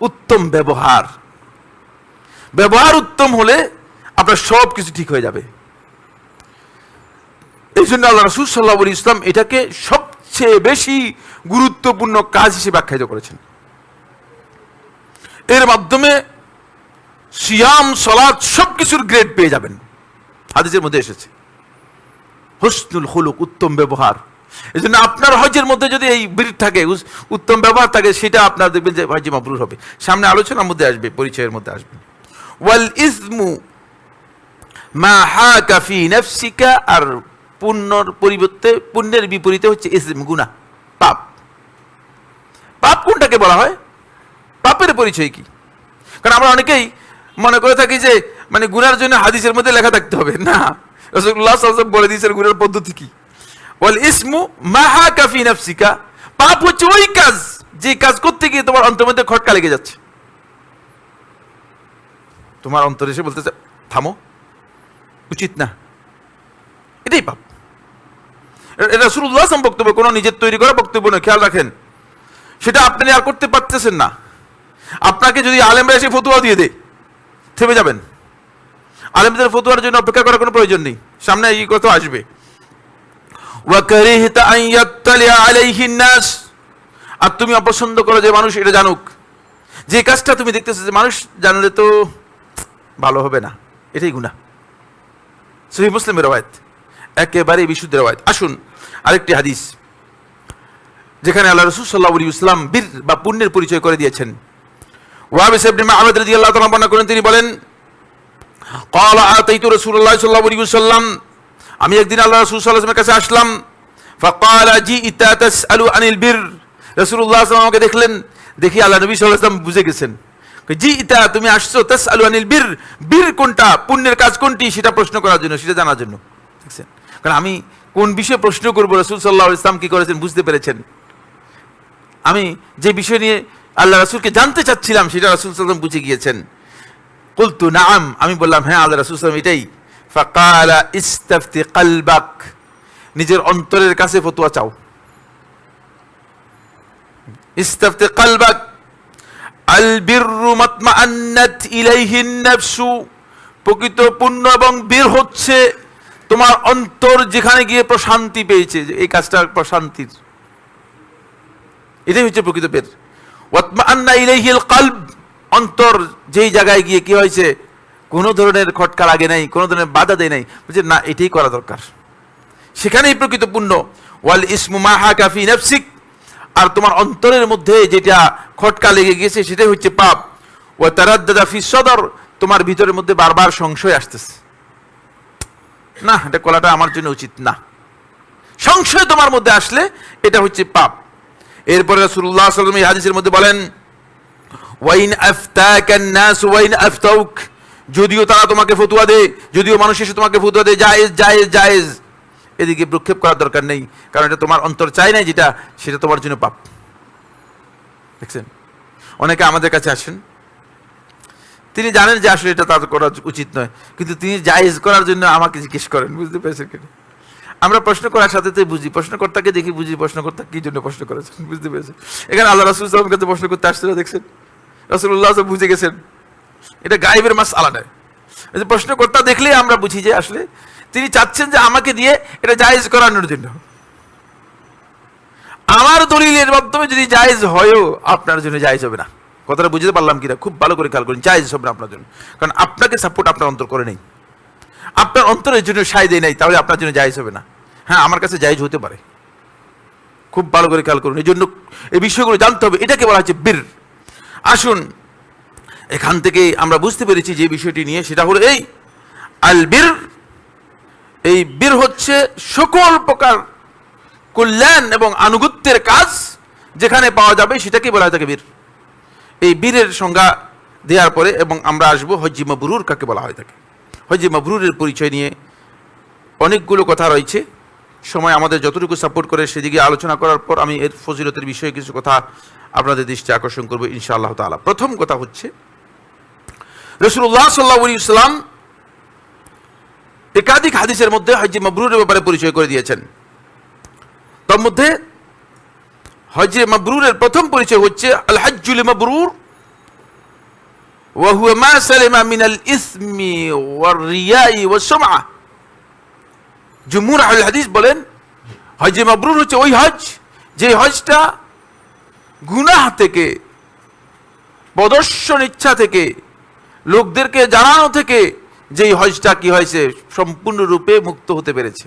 উত্তম ব্যবহার। ব্যবহার উত্তম হলে আপনার সব কিছু ঠিক হয়ে যাবে। এই জন্য আল্লাহ রাসূল সাল্লাল্লাহু আলাইহি ওয়াসাল্লাম এটাকে সবচেয়ে বেশি গুরুত্বপূর্ণ কাজ হিসেবে আখ্যায়িত করেছেন। এর মাধ্যমে সিয়াম সালাত সবকিছুর গ্রেড পেয়ে যাবেন। হাদিসের মধ্যে এসেছে হুসনুল খুলুক, উত্তম ব্যবহার। এই জন্য আপনার হজের মধ্যে যদি এই বীর থাকে, উত্তম ব্যবহার থাকে, সেটা আপনার দেখবেন যে হজ মাবরুর হবে। সামনে আলোচনার মধ্যে আসবে, পরিচয়ের মধ্যে আসবে। ওয়াল ইসমু মা হাকা ফি নাফসিকা, আর পুণ্যের বিপরীতে হচ্ছে ইসম, গুনাহ, পাপ। পাপ কোনটাকে বলা হয়? পাপের পরিচয় কি? কারণ আমরা অনেকেই মনে করে থাকি যে মানে গুনার জন্য হাদিসের মধ্যে লেখা থাকতে হবে না। রাসূলুল্লাহ সাল্লাল্লাহু আলাইহি ওয়াসাল্লাম বলে দিয়েছেন গুনার পদ্ধতি কি। ওয়াল ইসমু মা হাকা ফি নাফসিকা, পাপ হচ্ছে ওই কাজ যে কাজ করতে গিয়ে তোমার অন্তরের মধ্যে খটকা লেগে যাচ্ছে। তোমার অন্তর এসে বলতেছে থামো, উচিত না, এটাই পাপ। এটা রাসূলুল্লাহ সাল্লাল্লাহু আলাইহি ওয়াসাল্লাম বক্তব্য, কোনো নিজের তৈরি করা বক্তব্য নয়। খেয়াল রাখেন, সেটা আপনি আর করতে পারতেছেন না। আপনাকে যদি আলেমরা এসে ফতোয়া দিয়ে দেয়, থেমে যাবেন। আলেমদের ফতোয়ার জন্য অপেক্ষা করার কোনো প্রয়োজন নেই, সামনে এই কথা আসবে। ওয়া কারিহতা আন ইয়াত্তালিআ আলাইহিন নাস, আর তুমি অপছন্দ করো যে মানুষ এটা জানুক। যে কাজটা তুমি দেখতেছো যে মানুষ জানলে তো ভালো হবে না, এটাই গুনাহ। সহিহ মুসলিমের রওয়ায়াত, একেবারে বিশুদ্ধ রওয়ায়াত। আসুন আরেকটি হাদিস যেখানে আল্লাহ রাসূল সাল্লাল্লাহু আলাইহি ওয়াসাল্লাম বীর বা পুণ্যের পরিচয় করে দিয়েছেন। ওয়াবিস ইবনে মাআবাদ রাদিয়াল্লাহু তাআলা বর্ণনা করেন, তিনি বলেন, ক্বালা আতাইতু রাসূলুল্লাহ সাল্লাল্লাহু আলাইহি ওয়াসাল্লাম, আমি একদিন আল্লাহ রাসূল সাল্লাল্লাহু আলাইহি ওয়াসাল্লামের কাছে আসলাম। ফাকালা জিইতা তাসআলু আনিল বীর, রাসূলুল্লাহ সাল্লাল্লাহু আলাইহি ওয়াসাল্লাম আমাকে দেখলেন, দেখি আল্লাহ নবী সাল্লাল্লাহু আলাইহি ওয়াসাল্লাম বুঝে গেছেন। জিইতা, তুমি আসছো, তাসআলু আনিল বীর, বীর কোনটা, পুণ্যের কাজ কোনটি সেটা প্রশ্ন করার জন্য, সেটা জানার জন্য। দেখছেন, কারণ আমি কোন বিষয়ে প্রশ্ন করব রাসূল সাল্লাল্লাহু আলাইহি ওয়াসাল্লাম কি করেছেন বুঝতে পেরেছেন। আমি যে বিষয় নিয়ে আল্লাহ রাসূলকে জানতে চাচ্ছিলাম সেটা রাসূল সাল্লাল্লাহু আলাইহি ওয়াসাল্লাম বুঝে গিয়েছেন। কুলতু নাআম, আমি বললাম হ্যাঁ আল্লাহ রাসূল সাল্লাল্লাহু আলাইহি ওয়াসাল্লাম এটাই। ফাকালা ইস্তাফতি কলবাক, নিজের অন্তরের কাছে ফতোয়া চাও। ইস্তাফতি কলবাক আল বিররু মাতমাআন্নাত ইলাইহিন নাফসু, প্রকৃত পুণ্য এবং বীর হচ্ছে তোমার অন্তর যেখানে গিয়ে প্রশান্তি পেয়েছে, এই কাজটা প্রশান্তির, এটাই হচ্ছে প্রকৃত বীর। ওয়াতমাআন্না ইলাইহিল কলব, অন্তর যেই জায়গায় গিয়ে কি হয়েছে, কোনো ধরনের খটকা লাগে নাই, কোনো ধরনের বাধা দেয় নাই, বুঝছে না এটাই করা দরকার, সেখানেই প্রকৃত পুণ্য। ওয়াল ইসমু মা হাকা ফি নাফসিক, আর তোমার অন্তরের মধ্যে যেটা খটকা লেগে গেছে সেটাই হচ্ছে পাপ। ওয়া তারাদ্দাদা ফি সদর, তোমার ভিতরের মধ্যে বারবার সংশয় আসতেছে, না এটা করাটা আমার জন্য উচিত না, সংশয় তোমার মধ্যে আসলে এটা হচ্ছে পাপ। এরপরে রাসূলুল্লাহ সাল্লাল্লাহু আলাইহি ওয়াসাল্লাম এই হাদিসের মধ্যে বলেন, ওয়াইন আফতাকান নাস ওয়াইন আফতাউক, যদিও তারা তোমাকে ফতোয়া দেয়, যদিও মানুষ এসে তোমাকে ফতোয়া দেয় জায়েজ জায়েজ জায়েজ, এদিকে প্রক্ষেপ করার দরকার নেই, কারণ এটা তোমার অন্তর চাই নাই যেটা, সেটা তোমার জন্য পাপ। দেখছেন, অনেকে আমাদের কাছে আসেন, তিনি জানেন যে আসলে এটা তার করা উচিত নয়, কিন্তু তিনি জায়েজ করার জন্য আমাকে জিজ্ঞেস করেন, বুঝতে পেরেছেন কিনা? আমরা প্রশ্ন করার সাথে তো বুঝি, প্রশ্নকর্তাকে দেখি বুঝি প্রশ্নকর্তা কি জন্য প্রশ্ন করেছেন, বুঝতে পেরেছেন? এখানে আল্লাহ রাসূল সাল্লাল্লাহু আলাইহি ওয়াসাল্লামের কাছে প্রশ্ন করতে আসছিল, দেখছেন রাসূলুল্লাহ সাল্লাল্লাহু বুঝে গেছেন এটা গায়েবের মাসআলা নয়। এই যে প্রশ্নকর্তা দেখলেই আমরা বুঝি যে আসলে তিনি চাচ্ছেন যে আমাকে দিয়ে এটা জায়েজ করানোর জন্য। আমার দলিলের মাধ্যমে যদি জায়েজ হয়ও আপনার জন্য জায়েজ হবে না। কথাটা বুঝতে পারলাম কিনা? খুব ভালো করে খেয়াল করুন, জায়েজ হবে না আপনার জন্য, কারণ আপনাকে সাপোর্ট আপনার অন্তর করে নেই, আপনার অন্তরের জন্য সায় দেয় নাই, তাহলে আপনার জন্য জায়েজ হবে না। হ্যাঁ, আমার কাছে জায়েজ হতে পারে, খুব ভালো করে খেয়াল করুন। এই জন্য এই বিষয়গুলো জানতে হবে, এটাকে বলা হচ্ছে বীর। আসুন এখান থেকে আমরা বুঝতে পেরেছি যে বিষয়টি নিয়ে, সেটা হলো এই আল বীর। এই বীর হচ্ছে সকল প্রকার কল্যাণ এবং আনুগত্যের কাজ যেখানে পাওয়া যাবে সেটাকে বলা হয় থাকে বীর। এই বীরের সংজ্ঞা দেওয়ার পরে এবং আমরা আসবো হজ্জে মাবরুর কাকে বলা হয় থাকে। হজ্জে মাবরুরের পরিচয় নিয়ে অনেকগুলো কথা রয়েছে, সময় আমাদের যতটুকু সাপোর্ট করে সেদিকে আলোচনা করার পর আমি এর ফজিলতের বিষয়ে কিছু কথা আপনাদের দৃষ্টি আকর্ষণ করবো ইনশাআল্লাহ তাআলা। প্রথম কথা হচ্ছে রাসূলুল্লাহ সাল্লাল্লাহু আলাইহি ওয়াসাল্লাম একাধিক হাদিসের মধ্যে হজ্জে মাবরুরের ব্যাপারে পরিচয় করে দিয়েছেন। তার মধ্যে হজ্জে মাবরুরের প্রথম পরিচয় হচ্ছে আল হজ্জুল মাবরুর ওয়া হুয়া মা সালামা মিনাল ইসমি ওয়ার রিয়াই ওয়াস সুমআ। জুমহুর আহলে হাদিস বলেন হজ্জে মাবরুর হচ্ছে ওই হজ যে হজটা গুনাহ থেকে, প্রদর্শন ইচ্ছা থেকে, লোকদেরকে জানানো থেকে যেই হজটা কি হয়েছে সম্পূর্ণরূপে মুক্ত হতে পেরেছে।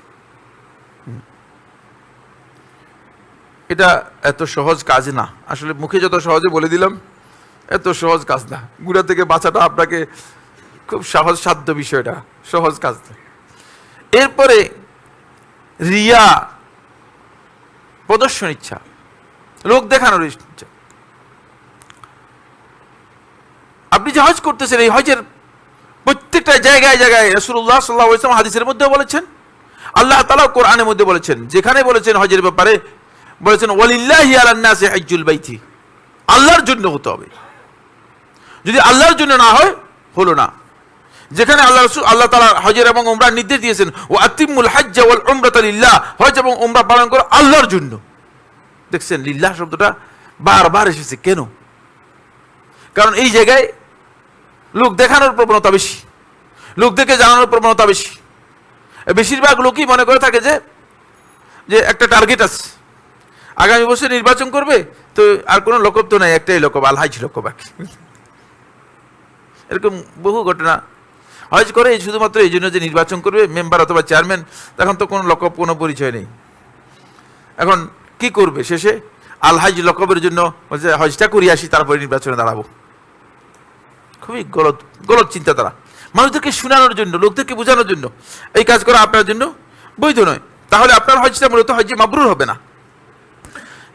এটা এত সহজ কাজ না, আসলে মুখে যত সহজে বলে দিলাম এত সহজ কাজ না। গুনাহ থেকে বাঁচাটা আপনাকে খুব সহজ সাধ্য বিষয়টা, সহজ কাজ না। এরপরে রিয়া, প্রদর্শন ইচ্ছা, লোক দেখানোর ইচ্ছা। আপনি যে হজ করতেছেন এই হজের প্রত্যেকটা জায়গায় জায়গায় রাসূলুল্লাহ সাল্লাল্লাহু আলাইহি ওয়াসাল্লাম হাদিসের মধ্যে বলেছেন, আল্লাহ তাআলা কোরআনের মধ্যে বলেছেন, যেখানে বলেছেন হজের ব্যাপারে বলেছেন ওয়ালিল্লাহি আলান নাসি হজ্জুল বাইতি, আল্লাহর জন্য হতে হবে। যদি আল্লাহর জন্য না হয় হলো না। যেখানে আল্লাহ তাআলা হজের এবং উমরার নির্দেশ দিয়েছেন ওয়া আতিমুল হজ্জ ওয়াল উমরাতা লিল্লাহ, হজ এবং উমরা পালন করো আল্লাহর জন্য। দেখছেন লিল্লাহ শব্দটা বারবার এসেছে কেন? কারণ এই জায়গায় লোক দেখানোর প্রবণতা বেশি, লোকদেরকে জানানোর প্রবণতা বেশি। বেশিরভাগ লোকই মনে করে থাকে যে একটা টার্গেট আছে, আগামী বছর নির্বাচন করবে, তো আর কোনো লকব তো নাই, একটাই লকব, আল হাজ লকব। এরকম বহু ঘটনা। হজ করে শুধুমাত্র এই জন্য যে নির্বাচন করবে মেম্বার অথবা চেয়ারম্যান, তখন তো কোনো লকব, কোনো পরিচয় নেই। এখন কি করবে? শেষে আল হাজ লকবের জন্য হজটা করিয়ে আসি, তারপরে নির্বাচনে দাঁড়াবো। খুবই গলত চিন্তাধারা, মানুষদেরকে শোনানোর জন্য, লোকদেরকে বোঝানোর জন্য এই কাজ করা আপনার জন্য বৈধ নয়। তাহলে আপনার হজটা মূলত হজ্জে মাবরুর হবে না।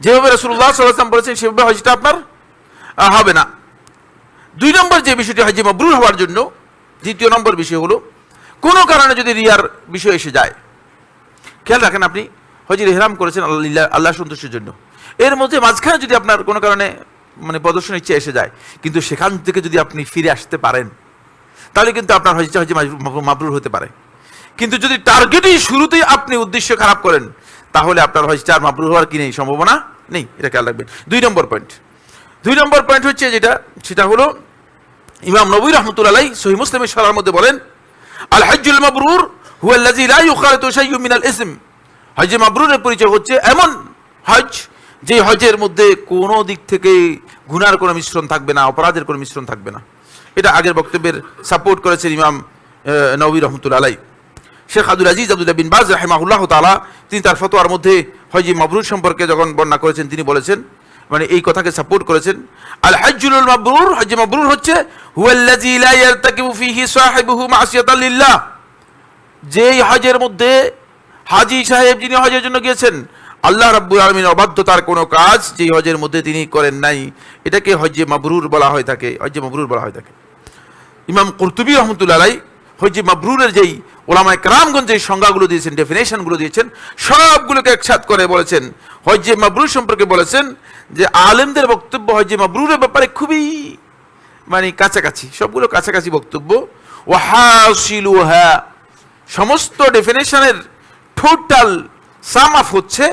যেভাবে রাসূলুল্লাহ সাল্লাল্লাহু আলাইহি ওয়াসাল্লাম বলেছেন সেভাবে হজটা আপনার হবে না। দুই নম্বর যে বিষয়টি হজ্জে মাবরুর হওয়ার জন্য, দ্বিতীয় নম্বর বিষয় হলো কোনো কারণে যদি রিয়ার বিষয় এসে যায়। খেয়াল রাখেন, আপনি হজের ইহরাম করেছেন আল্লাহ সন্তুষ্টির জন্য, এর মধ্যে মাঝখানে যদি আপনার কোনো কারণে মানে প্রদর্শন ইচ্ছে এসে যায়, কিন্তু সেখান থেকে যদি আপনি ফিরে আসতে পারেন তাহলে কিন্তু আপনার হজটা হজে মাবরুর হতে পারে। কিন্তু যদি টার্গেটই শুরুতেই আপনি উদ্দেশ্য খারাপ করেন তাহলে আপনার হজটা আর মাবরুর হওয়ার কি নেই, সম্ভাবনা নেই। এটা খেয়াল রাখবেন। দুই নম্বর পয়েন্ট হচ্ছে সেটা হলো ইমাম নবী রাহমাতুল্লাহি আলাইহি সহিহ মুসলিমের শরহের মধ্যে বলেন আল হজ্জুল মাবরুর হুয়া আল্লাযী লা ইউখালিতু শাইউম মিনাল ইসম। হজ্জে মাবরুরের পরিচয় হচ্ছে এমন হজ যে হজের মধ্যে কোনো দিক থেকে গুনার কোনো মিশ্রণ থাকবে না, অপরাধের কোনো মিশ্রণ থাকবে না। এটা আগের বক্তব্যের সাপোর্ট করেছেন ইমাম নবী রাহমাতুল্লাহি আলাইহি। শেখ আব্দুল আজিজ আব্দুল্লাহ বিন বাজ রাহিমাহুল্লাহ তাআলা তিনি তার ফতোয়ার মধ্যে হজ্জে মাবরুর সম্পর্কে যখন বর্ণনা করেছেন, তিনি বলেছেন, মানে এই কথাকে সাপোর্ট করেছেন, আল হজ্জুল মাবরুর, হজ্জে মাবরুর হচ্ছে হুয়াল্লাযী লা ইয়ারতাকিবু ফীহি সাহিবুহু মাসিয়াতান লিল্লাহ। যেই হজের মধ্যে হাজী সাহেব যিনি হজের জন্য গিয়েছেন, আল্লাহ রাব্বুল আলামিনের অবাধ্যতার কোনো কাজ যেই হজের মধ্যে তিনি করেন নাই, এটাকে হজ্জে মাবরুর বলা হয়ে থাকে, হজ্জে মাবরুর বলা হয়ে থাকে। ইমাম কুরতুবী রাহমাতুল্লাহি আলাইহি হজ্জে মাবরুরের যেই ওলামায়ে কেরামগণ যে সংজ্ঞাগুলো দিয়েছেন, ডেফিনেশনগুলো দিয়েছেন, সবগুলোকে একসাথ করে বলেছেন। হজ্জে মাবরুর সম্পর্কে বলেছেন যে আলেমদের বক্তব্য হজ্জে মাবরুরের ব্যাপারে খুবই মানে কাছাকাছি, সবগুলো কাছাকাছি বক্তব্য। ওয়াহাসিলুহা, সমস্ত ডেফিনেশনের টোটাল সাম আপ হচ্ছে,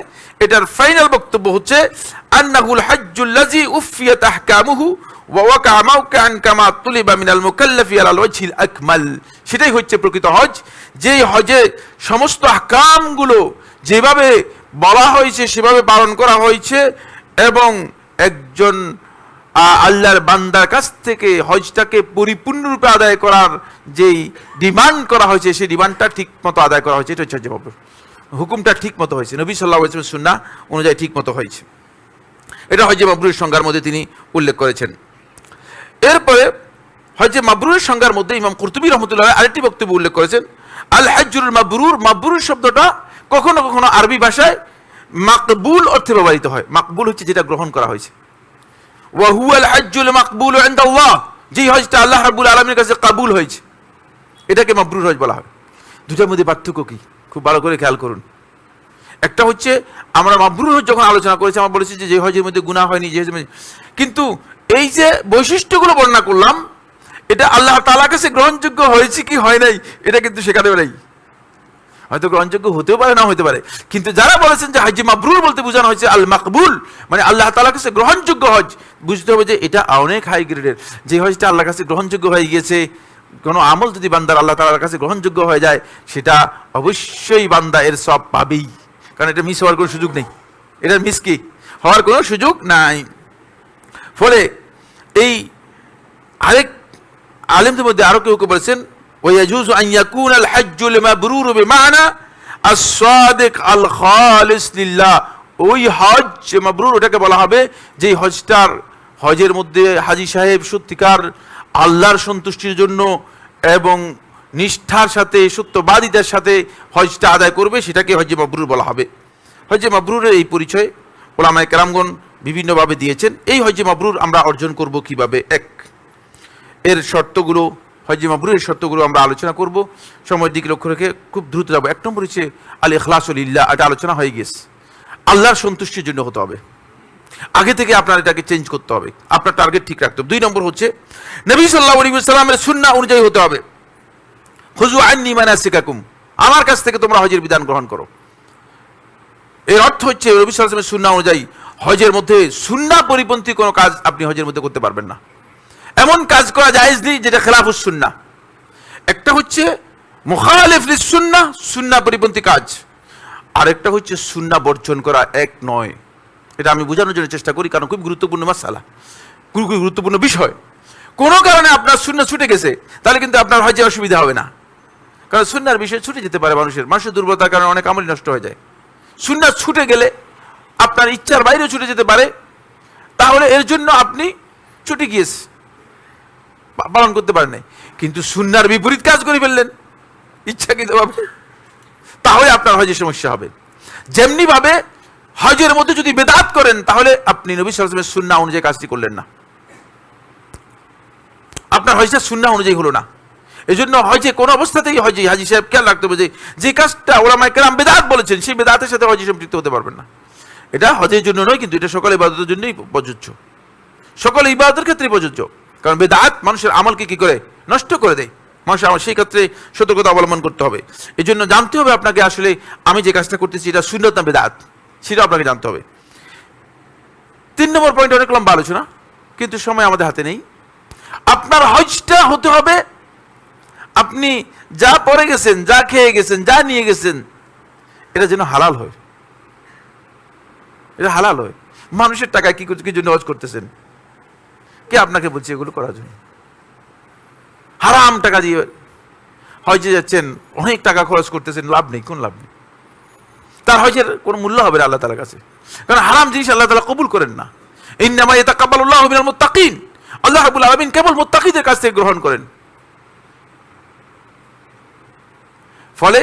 এটার ফাইনাল বক্তব্য হচ্ছে আন্নাহুল হাজ্জুল্লাযী উফিয়াত আহকামুহু ওয়া ওয়াকা মাওকাআন কামা তুলিবা মিনাল মুকাল্লাফি আলাল ওয়াজহিল আকমাল। সেটাই হচ্ছে প্রকৃত হজ, যেই হজে সমস্ত আহকামগুলো যেভাবে বলা হয়েছে সেভাবে পালন করা হয়েছে, এবং একজন আল্লাহর বান্দার কাছ থেকে হজটাকে পরিপূর্ণরূপে আদায় করার যেই ডিমান্ড করা হয়েছে সেই ডিমান্ডটা ঠিক মতো আদায় করা হয়েছে। এটা হচ্ছে হজ্জে মাবরুর, হুকুমটা ঠিক মতো হয়েছে, নবী সাল্লাল্লাহু আলাইহি ওয়াসাল্লামের সুন্নাহ অনুযায়ী ঠিক মতো হয়েছে। এটা হজ্জে মাবরুরের সংজ্ঞার মধ্যে তিনি উল্লেখ করেছেন। এরপরে হজ্জে মাবরুরের সংজ্ঞার মধ্যে ইমাম কুরতুবী রাহমাতুল্লাহ আলাইহি আরেকটি বক্তব্য উল্লেখ করেছেন, আল হাজ্জুল মাবরুর, মাবরুর শব্দটা কখনো কখনো আরবি ভাষায় মাকবুল অর্থে ব্যবহৃত হয়। মাকবুল হচ্ছে যেটা গ্রহণ করা হয়েছে। ওয়া হুয়াল হাজ্জুল মাকবুল ইনদাল্লাহ, যেই হজটা আল্লাহ রাব্বুল আলামিনের কাছে কবুল হয়েছে, এটাকে মাবরুর হজ বলা হয়। দুটার মধ্যে পার্থক্য কি খুব ভালো করে খেয়াল করুন। একটা হচ্ছে আমরা মাবরুর হজ যখন আলোচনা করেছি আমরা বলেছি যে হজের মধ্যে গুনাহ হয়নি, যে হজের মধ্যে, কিন্তু এই যে বৈশিষ্ট্যগুলো বর্ণনা করলাম এটা আল্লাহ তাআলার কাছে গ্রহণযোগ্য হয়েছে কি হয় নাই এটা কিন্তু শেখাতে পারে, হয়তো গ্রহণযোগ্য হতেও পারে না হতে পারে। কিন্তু যারা বলেছেন যে হজ্জে মাবরুর বলতে বোঝানো হয়েছে আল মাকবুল, মানে আল্লাহ তাআলার কাছে গ্রহণযোগ্য হজ, বুঝতে হবে যে এটা অনেক হাই গ্রেডের। যে হজটা আল্লাহর কাছে গ্রহণযোগ্য হয়ে গিয়েছে, কোনো আমল যদি বান্দার আল্লাহ তাআলার কাছে গ্রহণযোগ্য হয়ে যায় সেটা অবশ্যই বান্দা এর সব পাবেই, কারণ এটা মিস হওয়ার কোনো সুযোগ নেই, এটার মিস কি হওয়ার কোনো সুযোগ নাই। ফলে এই আরেক আলেমদের মধ্যে আরো কেউ কেউ বলেছেন ওয়ায়াজুজু আন ইয়াকুনাল হাজ্জুল মাবরুর বিমানা আস-সাদিক আল খালিস লিল্লাহ, ওই হজ মাবরুর ওটাকে বলা হবে যে হজটার হজের মধ্যে হাজী সাহেব সত্যিকার আল্লাহর সন্তুষ্টির জন্য এবং নিষ্ঠার সাথে সত্যবাদিতার সাথে হজটা আদায় করবে, সেটাকে হজ্জে মাবরুর বলা হবে। হজ্জে মাবরুরের এই পরিচয় ওলামায়ে কেরামগণ বিভিন্নভাবে দিয়েছেন। এই হজ্জে মাবরুর আমরা অর্জন করব কিভাবে? এক, এর শর্তগুলো, হজ্জে মাবরুরের শর্তগুলো আমরা আলোচনা করব, সময়ের দিকে লক্ষ্য রেখে খুব দ্রুত যাব। এক নম্বর হচ্ছে আল ইখলাসু লিল্লাহ, এটা আলোচনা হয়ে গেছে, আল্লাহর সন্তুষ্টির জন্য হতে হবে। আগে থেকে আপনার এটাকে চেঞ্জ করতে হবে, আপনার টার্গেট ঠিক রাখতে হবে। দুই নম্বর হচ্ছে নবী সাল্লাল্লাহু আলাইহি ওয়াসাল্লামের সুন্নাহ অনুযায়ী হতে হবে। খুযু আন্নী মানাসিকাকুম, আমার কাছ থেকে তোমরা হজের বিধান গ্রহণ করো। এর অর্থ হচ্ছে নবী সাল্লাল্লাহু আলাইহি ওয়াসাল্লামের সুন্নাহ অনুযায়ী হজের মধ্যে সুন্নাহ পরিপন্থী কোনো কাজ আপনি হজের মধ্যে করতে পারবেন না। এমন কাজ করা জায়েজ নেই যেটা খেলাফুস সুন্নাহ। একটা হচ্ছে মুখালিফ লিস সুন্নাহ, সুন্নাহ পরিপন্থী কাজ, আরেকটা হচ্ছে সুন্নাহ বর্জন করা এক নয়। এটা আমি বোঝানোর জন্য চেষ্টা করি, কারণ খুব গুরুত্বপূর্ণ মাসআলা, খুব গুরুত্বপূর্ণ বিষয়। কোনো কারণে আপনার সুন্নাহ ছুটে গেছে তাহলে কিন্তু আপনার হজে অসুবিধা হবে না, কারণ সুন্নাহর বিষয় ছুটে যেতে পারে, মানুষের দুর্বলতার কারণে অনেক আমলই নষ্ট হয়ে যায়। সুন্নাহ ছুটে গেলে আপনার ইচ্ছার বাইরেও ছুটে যেতে পারে, তাহলে এর জন্য আপনি ছুটে গিয়েছে, পালন করতে পারেন নাই, কিন্তু সুন্নাহর বিপরীত কাজ করে ফেললেন ইচ্ছাকৃতভাবে, তাহলে আপনার হজে সমস্যা হবে। যেমনি ভাবে হজের মধ্যে যদি বেদাত করেন তাহলে আপনি নবী সাল্লাল্লাহু আলাইহি ওয়াসাল্লামের সুন্নাহ অনুযায়ী কাজটি করলেন না, আপনার হজটা সুন্নাহ অনুযায়ী হলো না। এই জন্য হজে কোন অবস্থাতেই হজে হাজী সাহেব খেয়াল রাখতে হবে যে কাজটা ওলামায়ে কেরাম বেদাত বলেছেন সেই বেদাতের সাথে হজে সম্পৃক্ত হতে পারবেন না। এটা হজের জন্য নয়, কিন্তু এটা সকল ইবাদতের জন্যই প্রযোজ্য, সকল ইবাদতের ক্ষেত্রে প্রযোজ্য। কারণ বেদাত মানুষের আমলকে কি করে নষ্ট করে দেয়, মানুষের আমল, সেই ক্ষেত্রে সতর্কতা অবলম্বন করতে হবে। এই জন্য জানতে হবে আপনাকে আসলে আমি যে কাজটা করতেছি এটা সুন্নাত না বেদাত, সেটা আপনাকে জানতে হবে। 3 নম্বর পয়েন্ট অনেক লম্বা আলোচনা, কিন্তু সময় আমাদের হাতে নেই। আপনার হজটা হতে হবে আপনি যা পরে গেছেন, যা খেয়ে গেছেন, যা নিয়ে গেছেন, এটা যেন হালাল হয়, এটা হালাল হয়। মানুষের টাকায় কি জন্য হজ করতেছেন? কে আপনাকে বলছে এগুলো করার জন্য? হারাম টাকা দিয়ে হজে যাচ্ছেন, অনেক টাকা খরচ করতেছেন, লাভ নেই, কোন লাভ নেই। তার হজের কোনো মূল্য হবে না আল্লাহ তাআলার কাছে, কারণ হারাম জিনিস আল্লাহ তাআলা কবুল করেন না। ইন্নামা ইয়াতাকাব্বালুল্লাহু মিনাল মুত্তাকিন, আল্লাহ রাব্বুল আলামিন কেবল মুত্তাকিদের কাছ থেকে গ্রহণ করেন। ফলে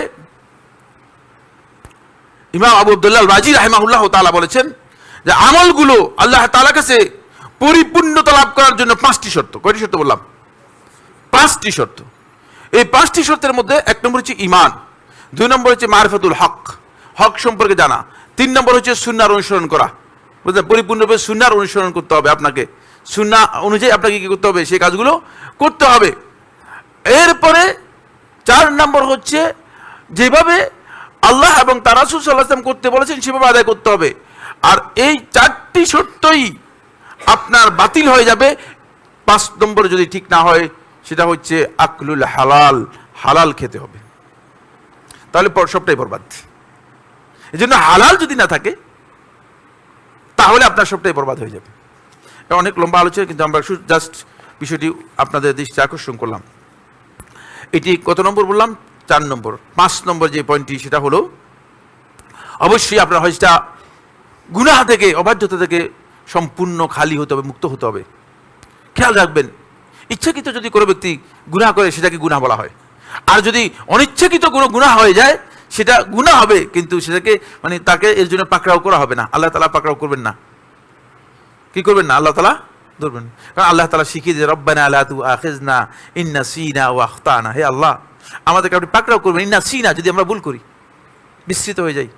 ইমাম আবু আব্দুল্লাহ রাজি রাহিমাহুল্লাহ তাআলা বলেছেন যে আমলগুলো আল্লাহ তাআলার কাছে পরিপূর্ণতা লাভ করার জন্য 5টি শর্ত। কয়টি শর্ত বললাম? 5টি শর্ত। এই 5টি শর্তের মধ্যে 1 নম্বর হচ্ছে ঈমান, 2 নম্বর হচ্ছে মারিফাতুল হক, হক সম্পর্কে জানা, 3 নম্বর হচ্ছে সুন্নাহর অনুসরণ করা, বুঝলেন, পরিপূর্ণভাবে সুন্নাহর অনুসরণ করতে হবে, আপনাকে সুন্নাহ অনুযায়ী আপনাকে কি করতে হবে, সেই কাজগুলো করতে হবে। এরপরে 4 নম্বর হচ্ছে যেভাবে আল্লাহ এবং তার রাসূল সাল্লাল্লাহু আলাইহি ওয়াসাল্লাম করতে বলেছেন সেভাবে আদায় করতে হবে। আর এই 4টি শর্তই আপনার বাতিল হয়ে যাবে 5 নম্বর যদি ঠিক না হয়, সেটা হচ্ছে আকলুল হালাল, হালাল খেতে হবে, তাহলে সবটাই বরবাদ। এই জন্য হালাল যদি না থাকে তাহলে আপনার সবটাই বরবাদ হয়ে যাবে। অনেক লম্বা আলোচনা, কিন্তু আমরা জাস্ট বিষয়টি আপনাদের দৃষ্টি আকর্ষণ করলাম। এটি কত নম্বর বললাম? 4 নম্বর। 5 নম্বর যে পয়েন্টটি সেটা হলো অবশ্যই আপনার হজটা গুনাহ থেকে, অবাধ্যতা থেকে সম্পূর্ণ খালি হতে হবে, মুক্ত হতে হবে। খেয়াল রাখবেন, ইচ্ছাকৃত যদি কোনো ব্যক্তি গুনাহ করে সেটাকে গুনাহ বলা হয়, আর যদি অনিচ্ছাকৃত কোনো গুনাহ হয়ে যায় সেটা গুনাহ হবে, কিন্তু সেটাকে মানে তাকে এর জন্য পাকড়াও করা হবে না। আল্লাহ তাআলা পাকড়াও করবেন না, কি করবেন না, আল্লাহ তাআলা ধরবেন। কারণ আল্লাহ তাআলা শিখিয়ে দিয়ে রব্বানা লা তুআখিযনা ইন নাসিনা ওয়া আখতানা, হে আল্লাহ আমাদেরকে আপনি পাকড়াও করবেন, ইন নাসিনা যদি আমরা ভুল করি, বিস্মৃত হয়ে যাই,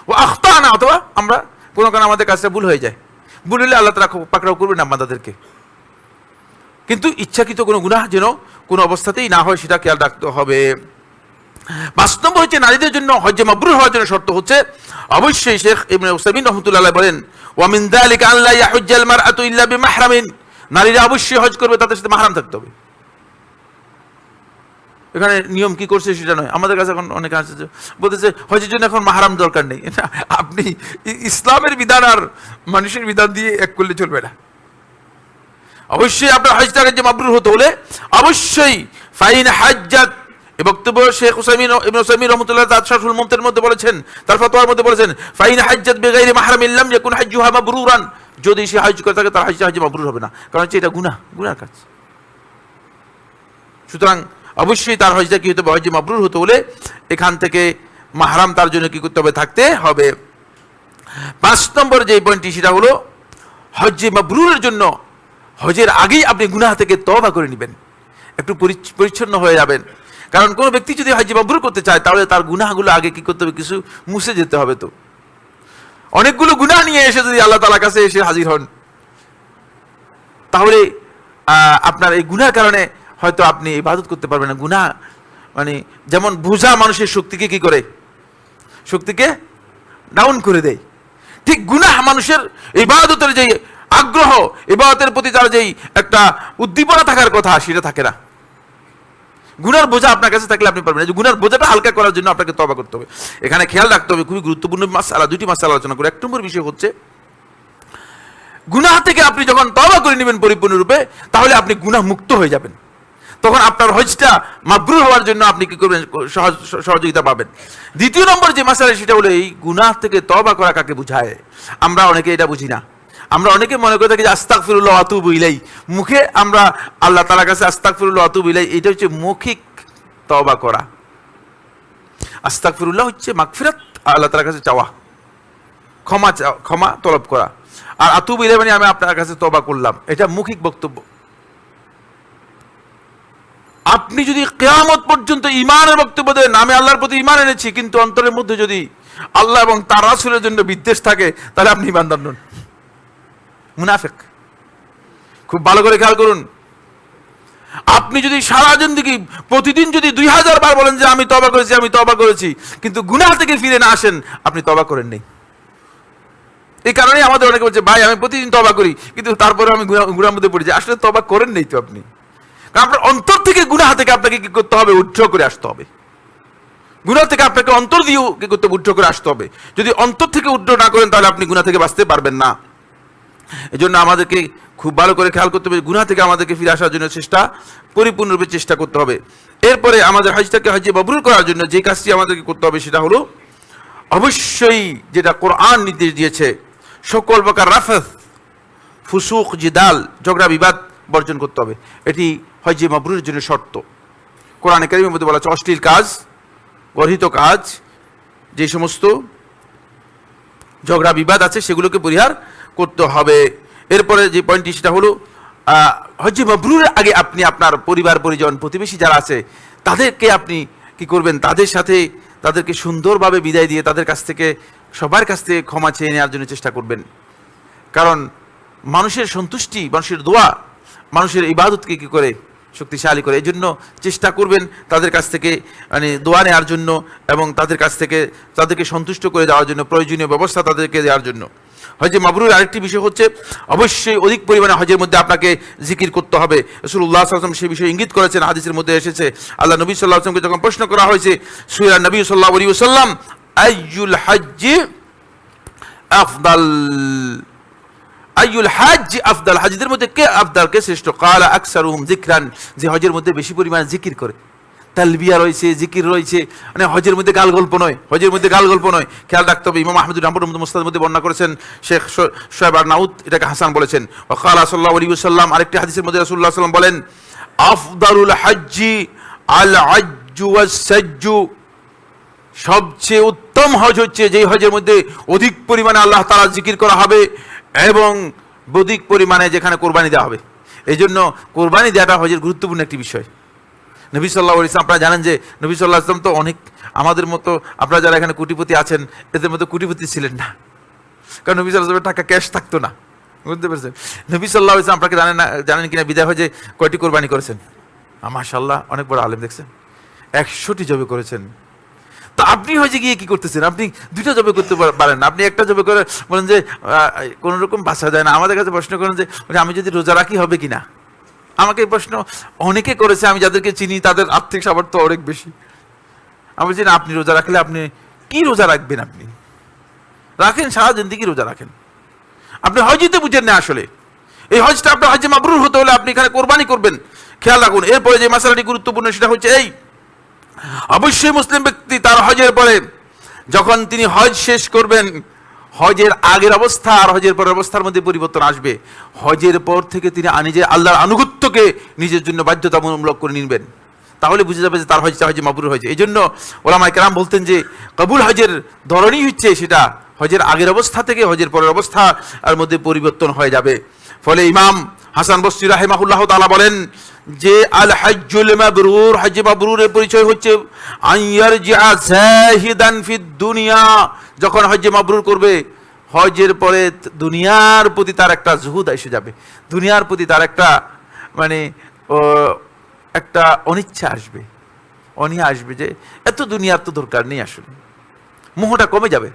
ওয়া আখতানা অথবা আমরা কোনো কারণে আমাদের কাজটা ভুল হয়ে যায়, ভুল হলে আল্লাহ তাআলা পাকড়াও করবেন না আমাদেরকে। কিন্তু ইচ্ছাকৃত কোনো গুনাহ যেন কোনো অবস্থাতেই না হয় সেটা খেয়াল রাখতে হবে। 5 নম্বর হচ্ছে নারীদের জন্য হজ্জে মাবরুর হওয়ার জন্য শর্ত হচ্ছে অবশ্যই, শেখ ইবনে উসাইমিন রাহমাতুল্লাহ আলাইহি বলেন, ওয়া মিন যালিকা আন লা ইয়াহুজ্জাল মারআতু ইল্লা বিমাহরামিন, নারীরা অবশ্যই হজ করবে তাদের সাথে মাহরাম থাকতে হবে। এখানে নিয়ম কি করছে সেটা নয়, আমাদের কাছে এখন অনেক আছে বলতেছে হজের জন্য এখন মাহরাম দরকার নেই। আপনি ইসলামের বিধান আর মানুষের বিধান দিয়ে এক করলে চলবে না। অবশ্যই আপনার হজটাকে যে মাবরুর হতে হলে অবশ্যই ফাইন হাজ্জাত, এই বক্তব্য শেখ ইবনে উসাইমিন রাহমাতুল্লাহ তাআলা শারহুল মুমতির মধ্যে বলেছেন, তার ফতোয়ার মধ্যে বলেছেন ফাইন হাজ্জাত বিগাইরি মাহরামিন লাম ইয়াকুন হাজ্জুহা মাবরুরান, যদি সে হজ করে থাকে তার হজটা হজ মাবরুর হবে না, কারণ এটা গুনাহ কাজ। সুতরাং অবশ্যই তার হজটা কি হতে হবে, হজ মাবরুর হতে হলে এখান থেকে মাহরাম তার জন্য কি করতে হবে, থাকতে হবে। 5 নম্বর যে পয়েন্টটি সেটা হলো হজ মাবরুরের জন্য হজের আগেই আপনি গুনাহ থেকে তওবা করে নেবেন, একটু পরিচ্ছন্ন হয়ে যাবেন। কারণ কোনো ব্যক্তি যদি হজ মাবরুর করতে চায় তাহলে তার গুনাহগুলো আগে কি করতে হবে, কিছু মুছে যেতে হবে। তো অনেকগুলো গুনাহ নিয়ে এসে যদি আল্লাহ তাআলার কাছে এসে হাজির হন তাহলে আপনার এই গুনাহর কারণে হয়তো আপনি ইবাদত করতে পারবেন না। গুনাহ মানে যেমন বোঝা মানুষের শক্তিকে কি করে, শক্তিকে ডাউন করে দেয়, ঠিক গুনাহ মানুষের ইবাদতের যে আগ্রহ, ইবাদতের প্রতি তার যেই একটা উদ্দীপনা থাকার কথা সেটা থাকে না। গুনার বোঝা আপনার কাছে থাকলে আপনি পারবেন না। গুনার বোঝাটা হালকা করার জন্য আপনাকে তওবা করতে হবে। এখানে খেয়াল রাখতে হবে, খুবই গুরুত্বপূর্ণ মাসআলা, 2টি মাসআলা আলোচনা করে। 1 নম্বর বিষয় হচ্ছে গুনাহ থেকে আপনি যখন তওবা করে নেবেন পরিপূর্ণরূপে, তাহলে আপনি গুনাহ মুক্ত হয়ে যাবেন, তখন আপনার হজটা মাবরুর হওয়ার জন্য আপনি কি করবেন, সহযোগিতা পাবেন। 2 নম্বর যে মাসআলা সেটা হলো এই গুনাহ থেকে তওবা করা কাকে বোঝায়। আমরা অনেকে এটা বুঝি না। আমরা অনেকে মনে করে থাকি যে আস্তাগফিরুল্লাহ ওয়া আতুবু ইলাই, মুখে আমরা আল্লাহ তাআলার কাছে আস্তাগফিরুল্লাহ ওয়া আতুবু ইলাই, এটা হচ্ছে মৌখিক তওবা করা। আস্তাগফিরুল্লাহ হচ্ছে মাগফিরাত, আল্লাহ তাআলার কাছে চাওয়া, ক্ষমা তলব করা, আর আতুবু ইলাই মানে আমি আপনার কাছে তওবা করলাম, এটা মৌখিক বক্তব্য। আপনি যদি কিয়ামত পর্যন্ত ঈমানের বক্তব্য দেন, আমি আল্লাহর প্রতি ঈমান এনেছি, কিন্তু অন্তরের মধ্যে যদি আল্লাহ এবং তার রাসূলের জন্য বিদ্বেষ থাকে, তাহলে আপনি ঈমানদার নন, মুনাফিক। খুব ভালো করে খেয়াল করুন, আপনি যদি সারা জিন্দেগি প্রতিদিন যদি 2000 বার বলেন যে আমি তওবা করেছি, আমি তওবা করেছি, কিন্তু গুনাহ থেকে ফিরে না আসেন, আপনি তওবা করেন নাই। এই কারণেই আমাদের অনেকে বলছে ভাই আমি প্রতিদিন তওবা করি, কিন্তু তারপরে আমি গুনাহের মধ্যে পড়ে যাই। আসলে তওবা করেন নাই তো আপনি, কারণ আপনার অন্তর থেকে গুনাহ থেকে আপনাকে কি করতে হবে, উদ্ধার করে আসতে হবে। গুনাহ থেকে আপনাকে অন্তর দিয়ে কি করতে হবে, উদ্ধার করে আসতে হবে। যদি অন্তর থেকে উদ্ধার না করেন তাহলে আপনি গুনাহ থেকে বাঁচতে পারবেন না। এজন্য আমাদেরকে খুব ভালো করে খেয়াল করতে হবে, গুনাহ থেকে আমাদেরকে ফিরে আসার জন্য পরিপূর্ণরূপে চেষ্টা করতে হবে। এরপরে আমাদের হজটাকে হজে মাবরুর করার জন্য যে কাজটি আমাদেরকে করতে হবে সেটা হলো অবশ্যই যেটা কোরআন নির্দেশ দিয়েছে, সকল প্রকার রাফাত, ফুসুক, জিদাল, ঝগড়া বিবাদ বর্জন করতে হবে। এটি হজে মাবরুরের জন্য শর্ত। কোরআনে কারীমের মধ্যে বলা আছে অশ্লীল কাজ, গর্হিত কাজ, যে সমস্ত ঝগড়া বিবাদ আছে সেগুলোকে পরিহার করতে হবে। এরপরে যে পয়েন্টটি সেটা হলো হজ্জে মাবরুরের আগে আপনি আপনার পরিবার পরিজন প্রতিবেশী যারা আছে তাদেরকে আপনি কি করবেন, তাদের সাথে তাদেরকে সুন্দরভাবে বিদায় দিয়ে তাদের কাছ থেকে সবার কাছ থেকে ক্ষমা চেয়ে নেওয়ার জন্য চেষ্টা করবেন। কারণ মানুষের সন্তুষ্টি, মানুষের দোয়া মানুষের ইবাদতকে কি করে শক্তিশালী করে। এই জন্য চেষ্টা করবেন তাদের কাছ থেকে মানে দোয়া নেওয়ার জন্য এবং তাদের কাছ থেকে তাদেরকে সন্তুষ্ট করে দেওয়ার জন্য প্রয়োজনীয় ব্যবস্থা তাদেরকে দেওয়ার জন্য। হজে মাবরুর আরেকটি বিষয় হচ্ছে অবশ্যই অধিক পরিমাণে হজের মধ্যে আপনাকে জিকির করতে হবে। রাসূলুল্লাহ সাল্লাল্লাহু আলাইহি ওয়াসাল্লাম সেই বিষয়ে ইঙ্গিত করেছেন, হাদিসের মধ্যে এসেছে। আল্লাহ নবী সাল্লাল্লাহু আলাইহি ওয়াসাল্লামকে যখন প্রশ্ন করা হয়েছে, সুরা নবী সাল্লাল্লাহু আলাইহি ওয়াসাল্লাম আইয়ুল হজ্জি আফদাল, আইয়ুল হজ্জ আফদাল, হাজীদের মধ্যে কে আফদাল, কে শ্রেষ্ঠ? ক্বালা আকসারুহুম যিকরান, যে হজের মধ্যে বেশি পরিমাণে জিকির করে, তালবিয়া রয়েছে, জিকির রয়েছে, মানে হজের মধ্যে গাল গল্প নয়, হজের মধ্যে গাল গল্প নয়, খেয়াল রাখতে হবে। ইমাম আহমদ রাহমাতুল্লাহ মুসনাদের মধ্যে বর্ণনা করেছেন, শেখ শোয়েব আরনাউত এটাকে হাসান বলেছেন। ওয়া ক্বালা সাল্লাল্লাহু আলাইহি ওয়াসাল্লাম, আরেকটি হাদিসের মধ্যে রাসূলুল্লাহ সাল্লাল্লাহু আলাইহি ওয়াসাল্লাম বলেন, আফদালুল হজ্জি আল আজ্জু ওয়াস সাজ্জু, সবচেয়ে উত্তম হজ হচ্ছে যেই হজের মধ্যে অধিক পরিমাণে আল্লাহ তাআলা জিকির করা হবে এবং অধিক পরিমাণে যেখানে কোরবানি দেওয়া হবে। এই জন্য কোরবানি দেওয়াটা হজের গুরুত্বপূর্ণ একটি বিষয়। নবী সাল্লাল্লাহু আলাইহি ওয়াসাল্লাম, আপনারা জানেন যে নবী সাল্লাল্লাহু আলাইহি ওয়াসাল্লাম তো অনেক আমাদের মতো, আপনারা যারা এখানে কোটিপতি আছেন এদের মতো কোটিপতি ছিলেন না, কারণ নবী সাল্লাল্লাহু আলাইহি ওয়াসাল্লামের টাকা ক্যাশ থাকতো না, বুঝতে পেরেছেন? নবী সাল্লাল্লাহু আলাইহি ওয়াসাল্লাম, আপনাকে জানেন কিনা বিদায় হজে কয়টি কোরবানি করেছেন? মাশাআল্লাহ, অনেক বড় আলেম দেখছেন, 100টি জবে করেছেন। তো আপনি হজে গিয়ে কি করতেছেন? আপনি দুইটা জবে করতে পারেন না, আপনি একটা জবে করে বলেন যে কোন রকম বাঁচা যায় না। আমাদের কাছে প্রশ্ন করেন যে আমি যদি রোজা রাখি হবে কিনা। আমাকে এই প্রশ্ন অনেকে করেছে, আমি যাদেরকে চিনি তাদের আর্থিক সামর্থ্য অনেক বেশি। আমি বলছি না, আপনি রোজা রাখলে আপনি কি রোজা রাখবেন? আপনি রাখেন, সারা জিন্দেগি রোজা রাখেন, আপনি হজই তো বুঝেন না আসলে। এই হজটা আপনার হজে মাবরুর হতে হলে আপনি এখানে কোরবানি করবেন। খেয়াল রাখুন, এরপরে যে মাসালাটি গুরুত্বপূর্ণ সেটা হচ্ছে এই, অবশ্যই মুসলিম ব্যক্তি তার হজের পরে যখন তিনি হজ শেষ করবেন, হজের আগের অবস্থা আর হজের পরের অবস্থার মধ্যে পরিবর্তন আসবে। হজের পর থেকে তিনি নিজের আল্লাহর আনুগত্যকে নিজের জন্য বাধ্যতামূলক করে নিবেন, তাহলে বুঝে যাবে যে তার হজটা হজে মাবরুর হয়েছে। এই জন্য ওলামায়ে কেরাম বলতেন যে কবুল হজের ধরনই হচ্ছে সেটা হজের আগের অবস্থা থেকে হজের পরের অবস্থা আর মধ্যে পরিবর্তন হয়ে যাবে। ফলে ইমাম হাসান বসরি রাহিমাহুল্লাহ তাআলা বলেন যে আল হজ্জুল মাবরুর, হজ মাবরুরের পরিচয় হচ্ছে আইয়ারজিআ যাহিদান ফিদ দুনিয়া, যখন হজ মাবরুর করবে হজের পরে দুনিয়ার প্রতি তার একটা জুহুদ এসে যাবে, দুনিয়ার প্রতি তার একটা মানে একটা অনিচ্ছা আসবে, অনীহা আসবে যে এত দুনিয়ার তো দরকার নেই, আসলে মোহটা কমে যাবে।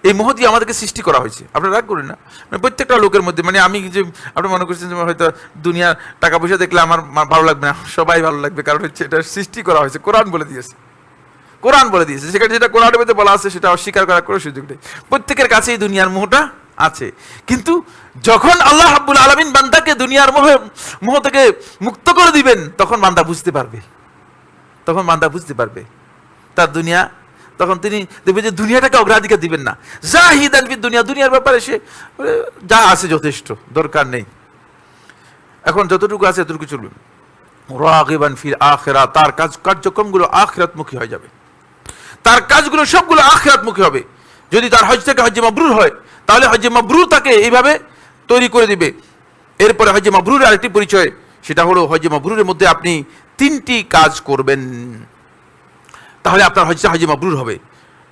এই মোহ দিয়ে আমাদেরকে সৃষ্টি করা হয়েছে, আপনারা রাগ করেন না, মানে প্রত্যেকটা লোকের মধ্যে, মানে আমি যে আপনি মনে করছেন যে হয়তো দুনিয়ার টাকা পয়সা দেখলে আমার ভালো লাগবে না, সবাই ভালো লাগবে, কারণ হচ্ছে এটা সৃষ্টি করা হয়েছে, কোরআন বলে দিয়েছে, কোরআন বলে দিয়েছে, সেখানে যেটা কোরআনের মধ্যে বলা আছে সেটা অস্বীকার করার কোনো সুযোগ নেই। প্রত্যেকের কাছে এই দুনিয়ার মোহটা আছে, কিন্তু যখন আল্লাহ রাব্বুল আলামিন বান্দাকে দুনিয়ার মোহ থেকে মুক্ত করে দিবেন, তখন বান্দা বুঝতে পারবে, তখন বান্দা বুঝতে পারবে তার দুনিয়া, তখন তিনি দেখবেন যে দুনিয়াটাকে অগ্রাধিকার দিবেন না। জাহিদান ফিদ দুনিয়া, দুনিয়ার ব্যাপারে সে যা আছে যথেষ্ট, দরকার নেই, এখন যতটুকু আছে এতটুকু চলবে। রাগিবান ফিল আখিরা, তার কার্যক্রমগুলো আখিরাতমুখী হয়ে যাবে, তার কাজগুলো সবগুলো আখিরাতমুখী হবে। যদি তার হজ থেকে হজ্জে মাবরুর হয়, তাহলে হজ্জে মাবরুর তাকে এইভাবে তৈরি করে দিবে। এরপরে হজ্জে মাবরুরের আরেকটি পরিচয়, সেটা হলো হজ্জে মাবরুরের মধ্যে আপনি 3টি কাজ করবেন, তাহলে আপনার হজটা হজ্জে মাবরুর হবে।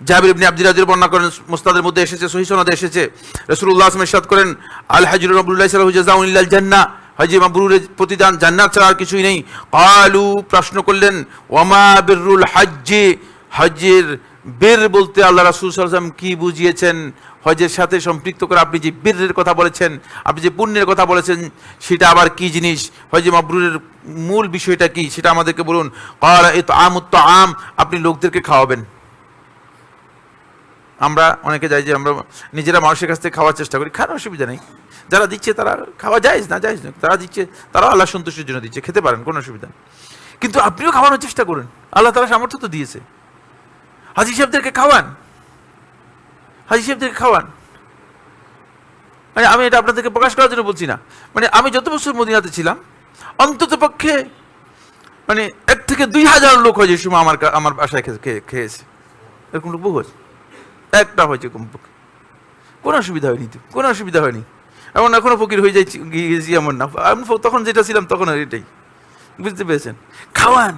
জাবির ইবনে আব্দুল্লাহ রাদিয়াল্লাহু বর্ণনা করেন, মুসনাদের মধ্যে এসেছে, সহিহ সনদে এসেছে, রাসূলুল্লাহ সাল্লাল্লাহু আলাইহি ওয়াসাল্লাম ইরশাদ করেন, আল হজ্জু মাবরুরু লাইসা লাহু জাযাউন ইল্লাল জান্নাহ, হজ্জে মাবরুরের প্রতিদান জান্নাত ছাড়া আর কিছুই নেই। ক্বালু, প্রশ্ন করলেন, ওয়ামা বিররুল হজ্জি, হজ্জের বীর বলতে আল্লাহ রাসূল সাল্লাল্লাহু আলাইহি ওয়াসাল্লাম কি বুঝিয়েছেন? হজের সাথে সম্পৃক্ত করে আপনি যে বীরের কথা বলেছেন, আপনি যে পুণ্যের কথা বলেছেন, সেটা আবার কি জিনিস? হজ্জে মাবরুরের মূল বিষয়টা কি সেটা আমাদেরকে বলুন। ক্বালা ইতআমুত তাআম, আপনি লোকদেরকে খাওয়াবেন। আমরা অনেকে যাই যে আমরা নিজেরা মানুষের কাছ থেকে খাওয়ার চেষ্টা করি, খাওয়ার অসুবিধা নেই, যারা দিচ্ছে তারা খাওয়া জায়েজ না, জায়েজ না, তারা দিচ্ছে তারা আল্লাহ সন্তুষ্টির জন্য দিচ্ছে, খেতে পারেন, কোনো অসুবিধা নেই, কিন্তু আপনিও খাওয়ানোর চেষ্টা করুন, আল্লাহ তাআলা সামর্থ্য তো দিয়েছে। হাজী সাহেবদেরকে খাওয়ান, হাজী সাহেবদেরকে খাওয়ান। মানে আমি এটা আপনাদেরকে প্রকাশ করার জন্য বলছি না, মানে আমি যত বছর মদিনাতে ছিলাম, অন্তত পক্ষে মানে 1 থেকে 2,000 লোক হয় যে সময় আমার বাসায় খেয়েছে, এরকম লোক বহু আছে, একটা হয়েছে কমপক্ষে, কোনো অসুবিধা হয়নি, তো কোনো অসুবিধা হয়নি, এমন এখনো ফকির হয়ে যাচ্ছি গিয়েছি এমন না, আমি তখন যেটা ছিলাম তখন এটাই, বুঝতে পেরেছেন? খাওয়ান,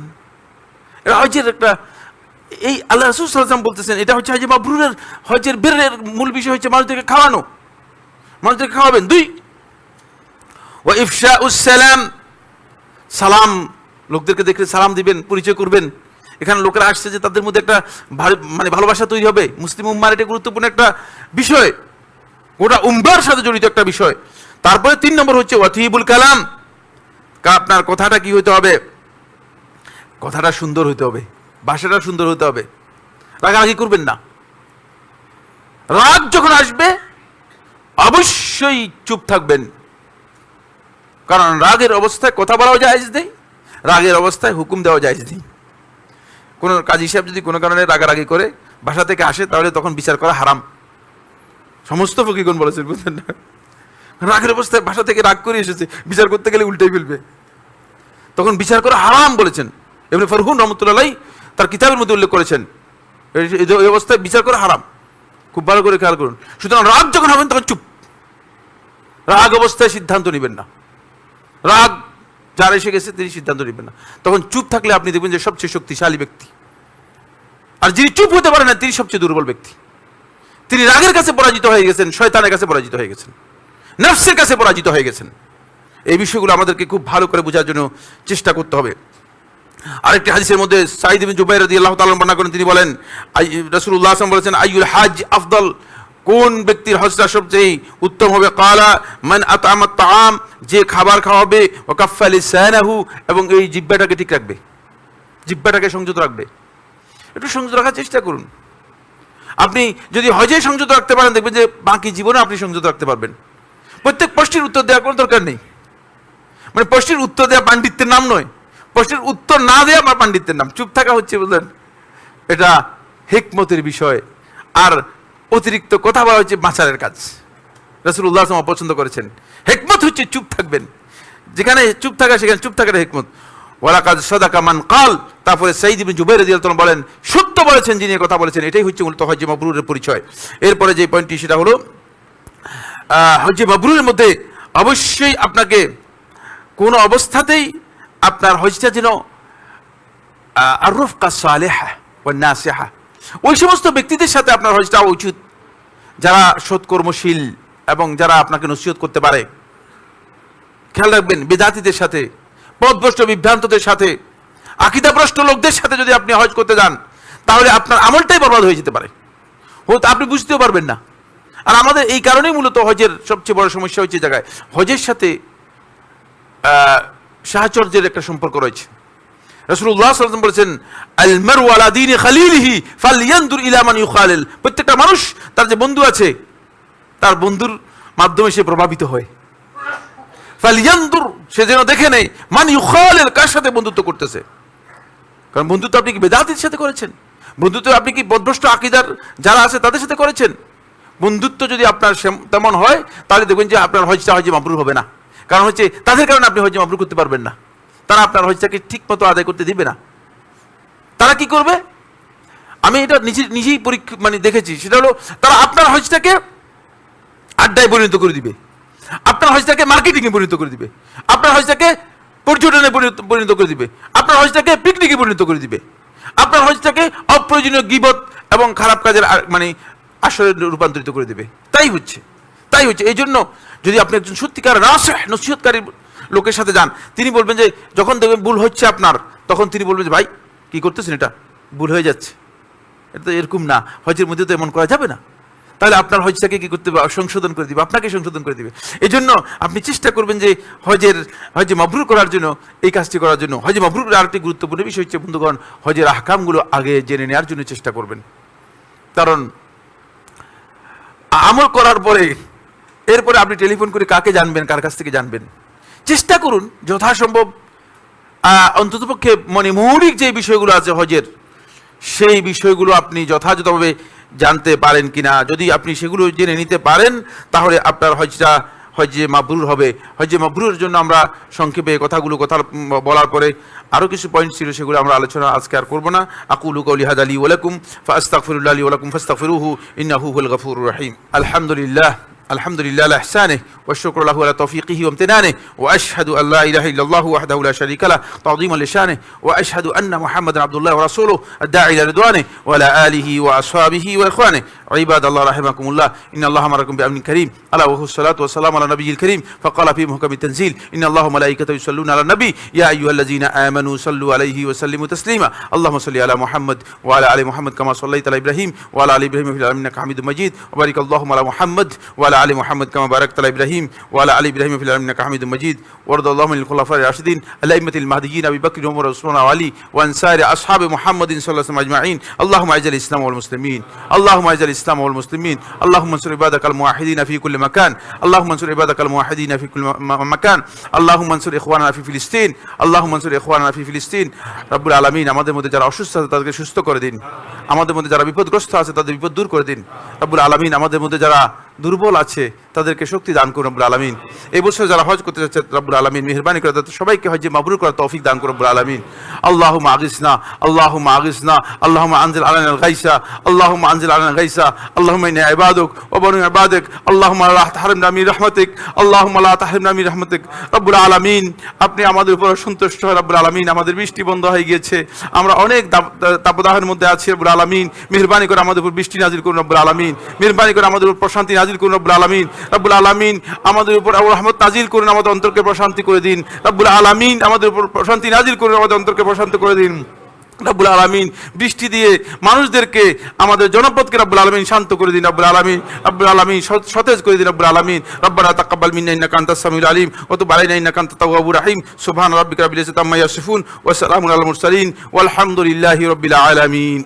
হজের একটা এই আল্লাহ রাসূল সাল্লাল্লাহু আলাইহি ওয়াসাল্লাম বলতেছেন এটা হচ্ছে হজে মাবরুরের হজের বেরের মূল বিষয় হচ্ছে মানুষদেরকে খাওয়ানো, মানুষদেরকে খাওয়াবেন। 2 ওয়া ইফশাউস সালাম, সালাম লোকদেরকে দেখলে সালাম দিবেন, পরিচয় করবেন। এখানে লোকেরা আসছে যে তাদের মধ্যে একটা মানে ভালোবাসা তৈরি হবে। মুসলিম উম্মার এটা গুরুত্বপূর্ণ একটা বিষয়, গোটা উম্মার সাথে জড়িত একটা বিষয়। তারপরে 3 নম্বর হচ্ছে ওয়াতিবুল কালাম, আপনার কথাটা কি হইতে হবে, কথাটা সুন্দর হইতে হবে, ভাষাটা সুন্দর হতে হবে, রাগারাগি করবেন না। রাগ যখন আসবে অবশ্যই চুপ থাকবেন, কারণ রাগের অবস্থায় কথা বলাও জায়েজ নেই, রাগের অবস্থায় হুকুম দেওয়া জায়েজ নেই। কোন কাজী সাহেব যদি কোনো কারণে রাগারাগি করে বাসা থেকে আসে তাহলে তখন বিচার করা হারাম, সমস্ত ফকিগণ বলেছেন, বুঝলেন না? রাগের অবস্থায় বাসা থেকে রাগ করে এসেছে, বিচার করতে গেলে উল্টাই ফেলবে, তখন বিচার করা হারাম বলেছেন। ইবনে ফারহুন রাহমাতুল্লাহ আলাইহি তার কিতাবের মধ্যে উল্লেখ করেছেন এই অবস্থায় বিচার করা হারাম। খুব ভালো করে খেয়াল করুন। সুতরাং রাগ যখন হবেন তখন চুপ, রাগ অবস্থায় সিদ্ধান্ত নেবেন না, রাগ যার এসে গেছে তিনি সিদ্ধান্ত নেবেন না, তখন চুপ থাকলে আপনি দেখবেন যে সবচেয়ে শক্তিশালী ব্যক্তি। আর যিনি চুপ হতে পারেন না তিনি সবচেয়ে দুর্বল ব্যক্তি। তিনি রাগের কাছে পরাজিত হয়ে গেছেন, শয়তানের কাছে পরাজিত হয়ে গেছেন, নফসের কাছে পরাজিত হয়ে গেছেন। এই বিষয়গুলো আমাদেরকে খুব ভালো করে বোঝার জন্য চেষ্টা করতে হবে। আরেকটি হাদিসের মধ্যে সাঈদ ইবনে জুবাইর রাদিয়াল্লাহু তাআলা বর্ণনা করেন, তিনি বলেন রাসূলুল্লাহ সাল্লাল্লাহু আলাইহি ওয়াসাল্লাম বলেছেন আইয়ুল হাজ আফদল, কোন ব্যক্তির হজটা সবচেয়ে উত্তম হবে? ক্বালা মান আতআমা আত-তাআম, যে খাবার খাওয়াবে, ওয়া কাফফা লিসানাহু, এবং এই জিহ্বাটাকে ঠিক রাখবে, জিহ্বাটাকে সংযত রাখবে। একটু সংযত রাখার চেষ্টা করুন। আপনি যদি হজে সংযত রাখতে পারেন দেখবেন যে বাকি জীবনে আপনি সংযত রাখতে পারবেন। প্রত্যেক প্রশ্নের উত্তর দেওয়ার কোনো দরকার নেই, মানে প্রশ্নের উত্তর দেওয়া পাণ্ডিত্যের নাম নয়, প্রশ্নের উত্তর না দেওয়া আমার পাণ্ডিত্যের নাম। চুপ থাকা হচ্ছে, বুঝলেন, এটা হিকমতের বিষয়। আর অতিরিক্ত কথা বলা হচ্ছে বাঁচারের কাজ। রাসূলুল্লাহ সাল্লাল্লাহু আলাইহি ওয়াসাল্লাম পছন্দ করেছেন। হিকমত হচ্ছে চুপ থাকবেন, যেখানে চুপ থাকা সেখানে চুপ থাকাটা হিকমত। ওয়ালাকাদ সাদাকা মান কাল, তারপরে সাঈদ ইবনে জুবাইর রাদিয়াল্লাহু তাআলা বলেন সত্য বলেছেন যিনি কথা বলেছেন। এটাই হচ্ছে মূলত হজ্জে মাবরুরের পরিচয়। এরপরে যে পয়েন্টটি সেটা হলো হজ্জে মাবরুরের মধ্যে অবশ্যই আপনাকে কোন অবস্থাতেই আপনার হজটা যেন আর-রুফকা সালিহা ওয়ান নাসিহা, ওই সমস্ত ব্যক্তিদের সাথে আপনার হজটা উচিত যারা সৎকর্মশীল এবং যারা আপনাকে নসিহত করতে পারে। খেয়াল রাখবেন, বেদাতীদের সাথে, পথভ্রষ্ট বিভ্রান্তদের সাথে, আকীদাভ্রষ্ট লোকদের সাথে যদি আপনি হজ করতে যান তাহলে আপনার আমলটাই বরবাদ হয়ে যেতে পারে, হয়তো আপনি বুঝতেও পারবেন না। আর আমাদের এই কারণেই মূলত হজের সবচেয়ে বড় সমস্যা হচ্ছে জায়গায় হজের সাথে সাহচর্যের একটা সম্পর্ক রয়েছে। রাসূলুল্লাহ সাল্লাল্লাহু আলাইহি ওয়াসাল্লাম বলেছেন আল মারউ আলা দীনি খালিলিহি ফালইয়ানদুর ইলা মান ইউখালিল, প্রত্যেকটা মানুষ তার যে বন্ধু আছে তার বন্ধুর মাধ্যমে সে প্রভাবিত হয়। ফালইয়ানদুর, সে যেন দেখে নেয় মান ইউখালিল, কার সাথে বন্ধুত্ব করতেছে। কারণ বন্ধুত্ব আপনি কি বেদাতের সাথে করেছেন? বন্ধুত্ব আপনি কি পথভ্রষ্ট আকীদার যারা আছে তাদের সাথে করেছেন? বন্ধুত্ব যদি আপনার তেমন হয় তাহলে দেখবেন যে আপনার হজটা হজে মাবরুর হবে না। কারণ হচ্ছে তাদের কারণে আপনি হজে মাবরুর করতে পারবেন না, তারা আপনার হজটাকে ঠিক মতো আদায় করতে দিবে না। তারা কি করবে? আমি এটা নিজেই পরীক্ষা মানে দেখেছি, সেটা হলো তারা আপনার হজটাকে আড্ডায় পরিণত করে দিবে, আপনার হজটাকে মার্কেটিংয়ে পরিণত করে দিবে, আপনার হজটাকে পর্যটনে পরিণত করে দিবে, আপনার হজটাকে পিকনিকে পরিণত করে দিবে, আপনার হজটাকে অপ্রয়োজনীয় গীবত এবং খারাপ কাজের মানে আসরে রূপান্তরিত করে দিবে। তাই হচ্ছে। এই জন্য যদি আপনি একজন সত্যিকার নাসিহ নসিহতকারী লোকের সাথে যান, তিনি বলবেন যে যখন দেখবেন ভুল হচ্ছে আপনার, তখন তিনি বলবেন যে ভাই কি করতেছেন, এটা ভুল হয়ে যাচ্ছে, এটা তো এরকম না, হজের মধ্যে তো এমন করা যাবে না। তাহলে আপনার হজটাকে কি করতে হবে? সংশোধন করে দিবে, আপনাকে সংশোধন করে দিবে। এই জন্য আপনি চেষ্টা করবেন যে হজে মাবরুর করার জন্য, এই কাজটি করার জন্য। হজে মাবরুর আরেকটি গুরুত্বপূর্ণ বিষয় হচ্ছে বন্ধুগণ, হজের আহকামগুলো আগে জেনে নেওয়ার জন্য চেষ্টা করবেন। কারণ আমল করার পরে এরপরে আপনি টেলিফোন করে কাকে জানবেন, কার কাছ থেকে জানবেন? চেষ্টা করুন যথাসম্ভব অন্ততপক্ষে মানে মৌলিক যে বিষয়গুলো আছে হজের, সেই বিষয়গুলো আপনি যথাযথভাবে জানতে পারেন কিনা। যদি আপনি সেগুলো জেনে নিতে পারেন তাহলে আপনার হজটা হজে মাবরুর হবে। হজে মাবরুরের জন্য আমরা সংক্ষেপে কথা বলার পরে আরও কিছু পয়েন্ট ছিল, সেগুলো আমরা আলোচনা আজকে আর করবো না। আকুলু কওলি হাযা লি ওয়া লাকুম ফাস্তাগফিরুল্লাহ লি ওয়া লাকুম ফাস্তাগফিরুহু ইন্নাহু হুয়াল গফুরুর রহিম। আলহামদুলিল্লাহ الحمد لله على إحسانه والشكر له على توفيقه وامتنانه وأشهد أن لا إله إلا الله وحده لا شريك له تعظيما لشانه وأشهد أن محمدا عبد الله ورسوله الداعي إلى رضوانه وعلى آله وأصحابه وإخوانه عباد الله رحمكم الله إن الله أمركم بأمر كريم ألا وهو الصلاة والسلام على النبي الكريم فقال في محكم التنزيل إن الله وملائكته يصلون على النبي يا أيها الذين آمنوا صلوا عليه وسلموا تسليما اللهم صل على محمد وعلى آل محمد كما صليت على إبراهيم وعلى آل إبراهيم في العالمين إنك حميد مجيد وبارك اللهم على محمد وعلى آل محمد كما باركت على إبراهيم وعلى آل إبراهيم في العالمين إنك حميد مجيد وارض اللهم عن الخلفاء الراشدين الأئمة المهديين أبي بكر وعمر وعثمان وعلي وعن سائر أصحاب محمد صلى الله عليه وسلم أجمعين اللهم أعز الإسلام والمسلمين اللهم أعز الإسلام والمسلمين اللهم انصر عبادك الموحدين في كل مكان اللهم انصر عبادك الموحدين في كل مكان اللهم انصر إخواننا في فلسطين اللهم انصر إخواننا في فلسطين رب العالمين আমাদের মধ্যে যারা অসুস্থ আছে তাদেরকে সুস্থ করে দিন আমাদের মধ্যে যারা বিপদগ্রস্ত আছে তাদের বিপদ দূর করে দিন রব্বুল আলামিন আমাদের মধ্যে যারা দুর্বল আছে তাদেরকে শক্তি দান করুন রব্বুল আলামিন এই বছর যারা হজ করতে যাচ্ছে রব্বুল আলামিন মেহেরবানি করে তাদের সবাইকে হজ্জে মাবরুর করার তৌফিক দান করুন রব্বুল আলামিন আল্লাহুম্মা আগিসনা আল্লাহুম্মা আগিসনা আল্লাহুম্মা আনজিল আলাইনা আল-গাইসা আল্লাহুম্মা আনজিল আলাইনা আল-গাইসা আল্লাহুম্মা ইন্না ইবাদুক ওয়া বানু ইবাদিক আল্লাহুম্মা লা তাহরিমনা মিন রাহমাতিক আল্লাহুম্মা লা তাহরিমনা মিন রাহমাতিক রব্বুল আলামিন আপনি আমাদের উপর সন্তুষ্ট হয়ে রব্বুল আলামিন আমাদের বৃষ্টি বন্ধ হয়ে গিয়েছে আমরা অনেক তাপদাহের মধ্যে আছি রব্বুল আলামিন মেহেরবানি করে আমাদের উপর বৃষ্টি নাজিল করুন রব্বুল আলামিন মেহেরবানি করে আমাদের উপর প্রশান্তি নাজিল করুন রব্বুল আলামিন রব্বুল আলামিন আমাদের উপর রহমত নাজিল করুন আমাদের অন্তরকে প্রশান্তি করে দিন রব্বুল আলামিন আমাদের উপর প্রশান্তি নাজিল করুন আমাদের অন্তরকে প্রশান্ত করে দিন রব্বুল আলামিন বৃষ্টি দিয়ে মানুষদেরকে আমাদের জনপদকে রব্বুল আলামিন শান্ত করে দিন রব্বুল আলামিন সতেজ করে দিন রব্বুল আলামিন রব্বানা তাকাব্বাল মিন্না ইন্নাকা আনতাস সামিউল আলিম ওয়া তুব আলাইনা ইন্নাকা আনতাত তাওয়াবুর রহিম সুবহান রাব্বিকা রাব্বিল ইজ্জাতি আম্মা ইয়াসিফুন ওয়া সালামুন আলাল মুরসালিন ওয়াল হামদুলিল্লাহি রাব্বিল আলামিন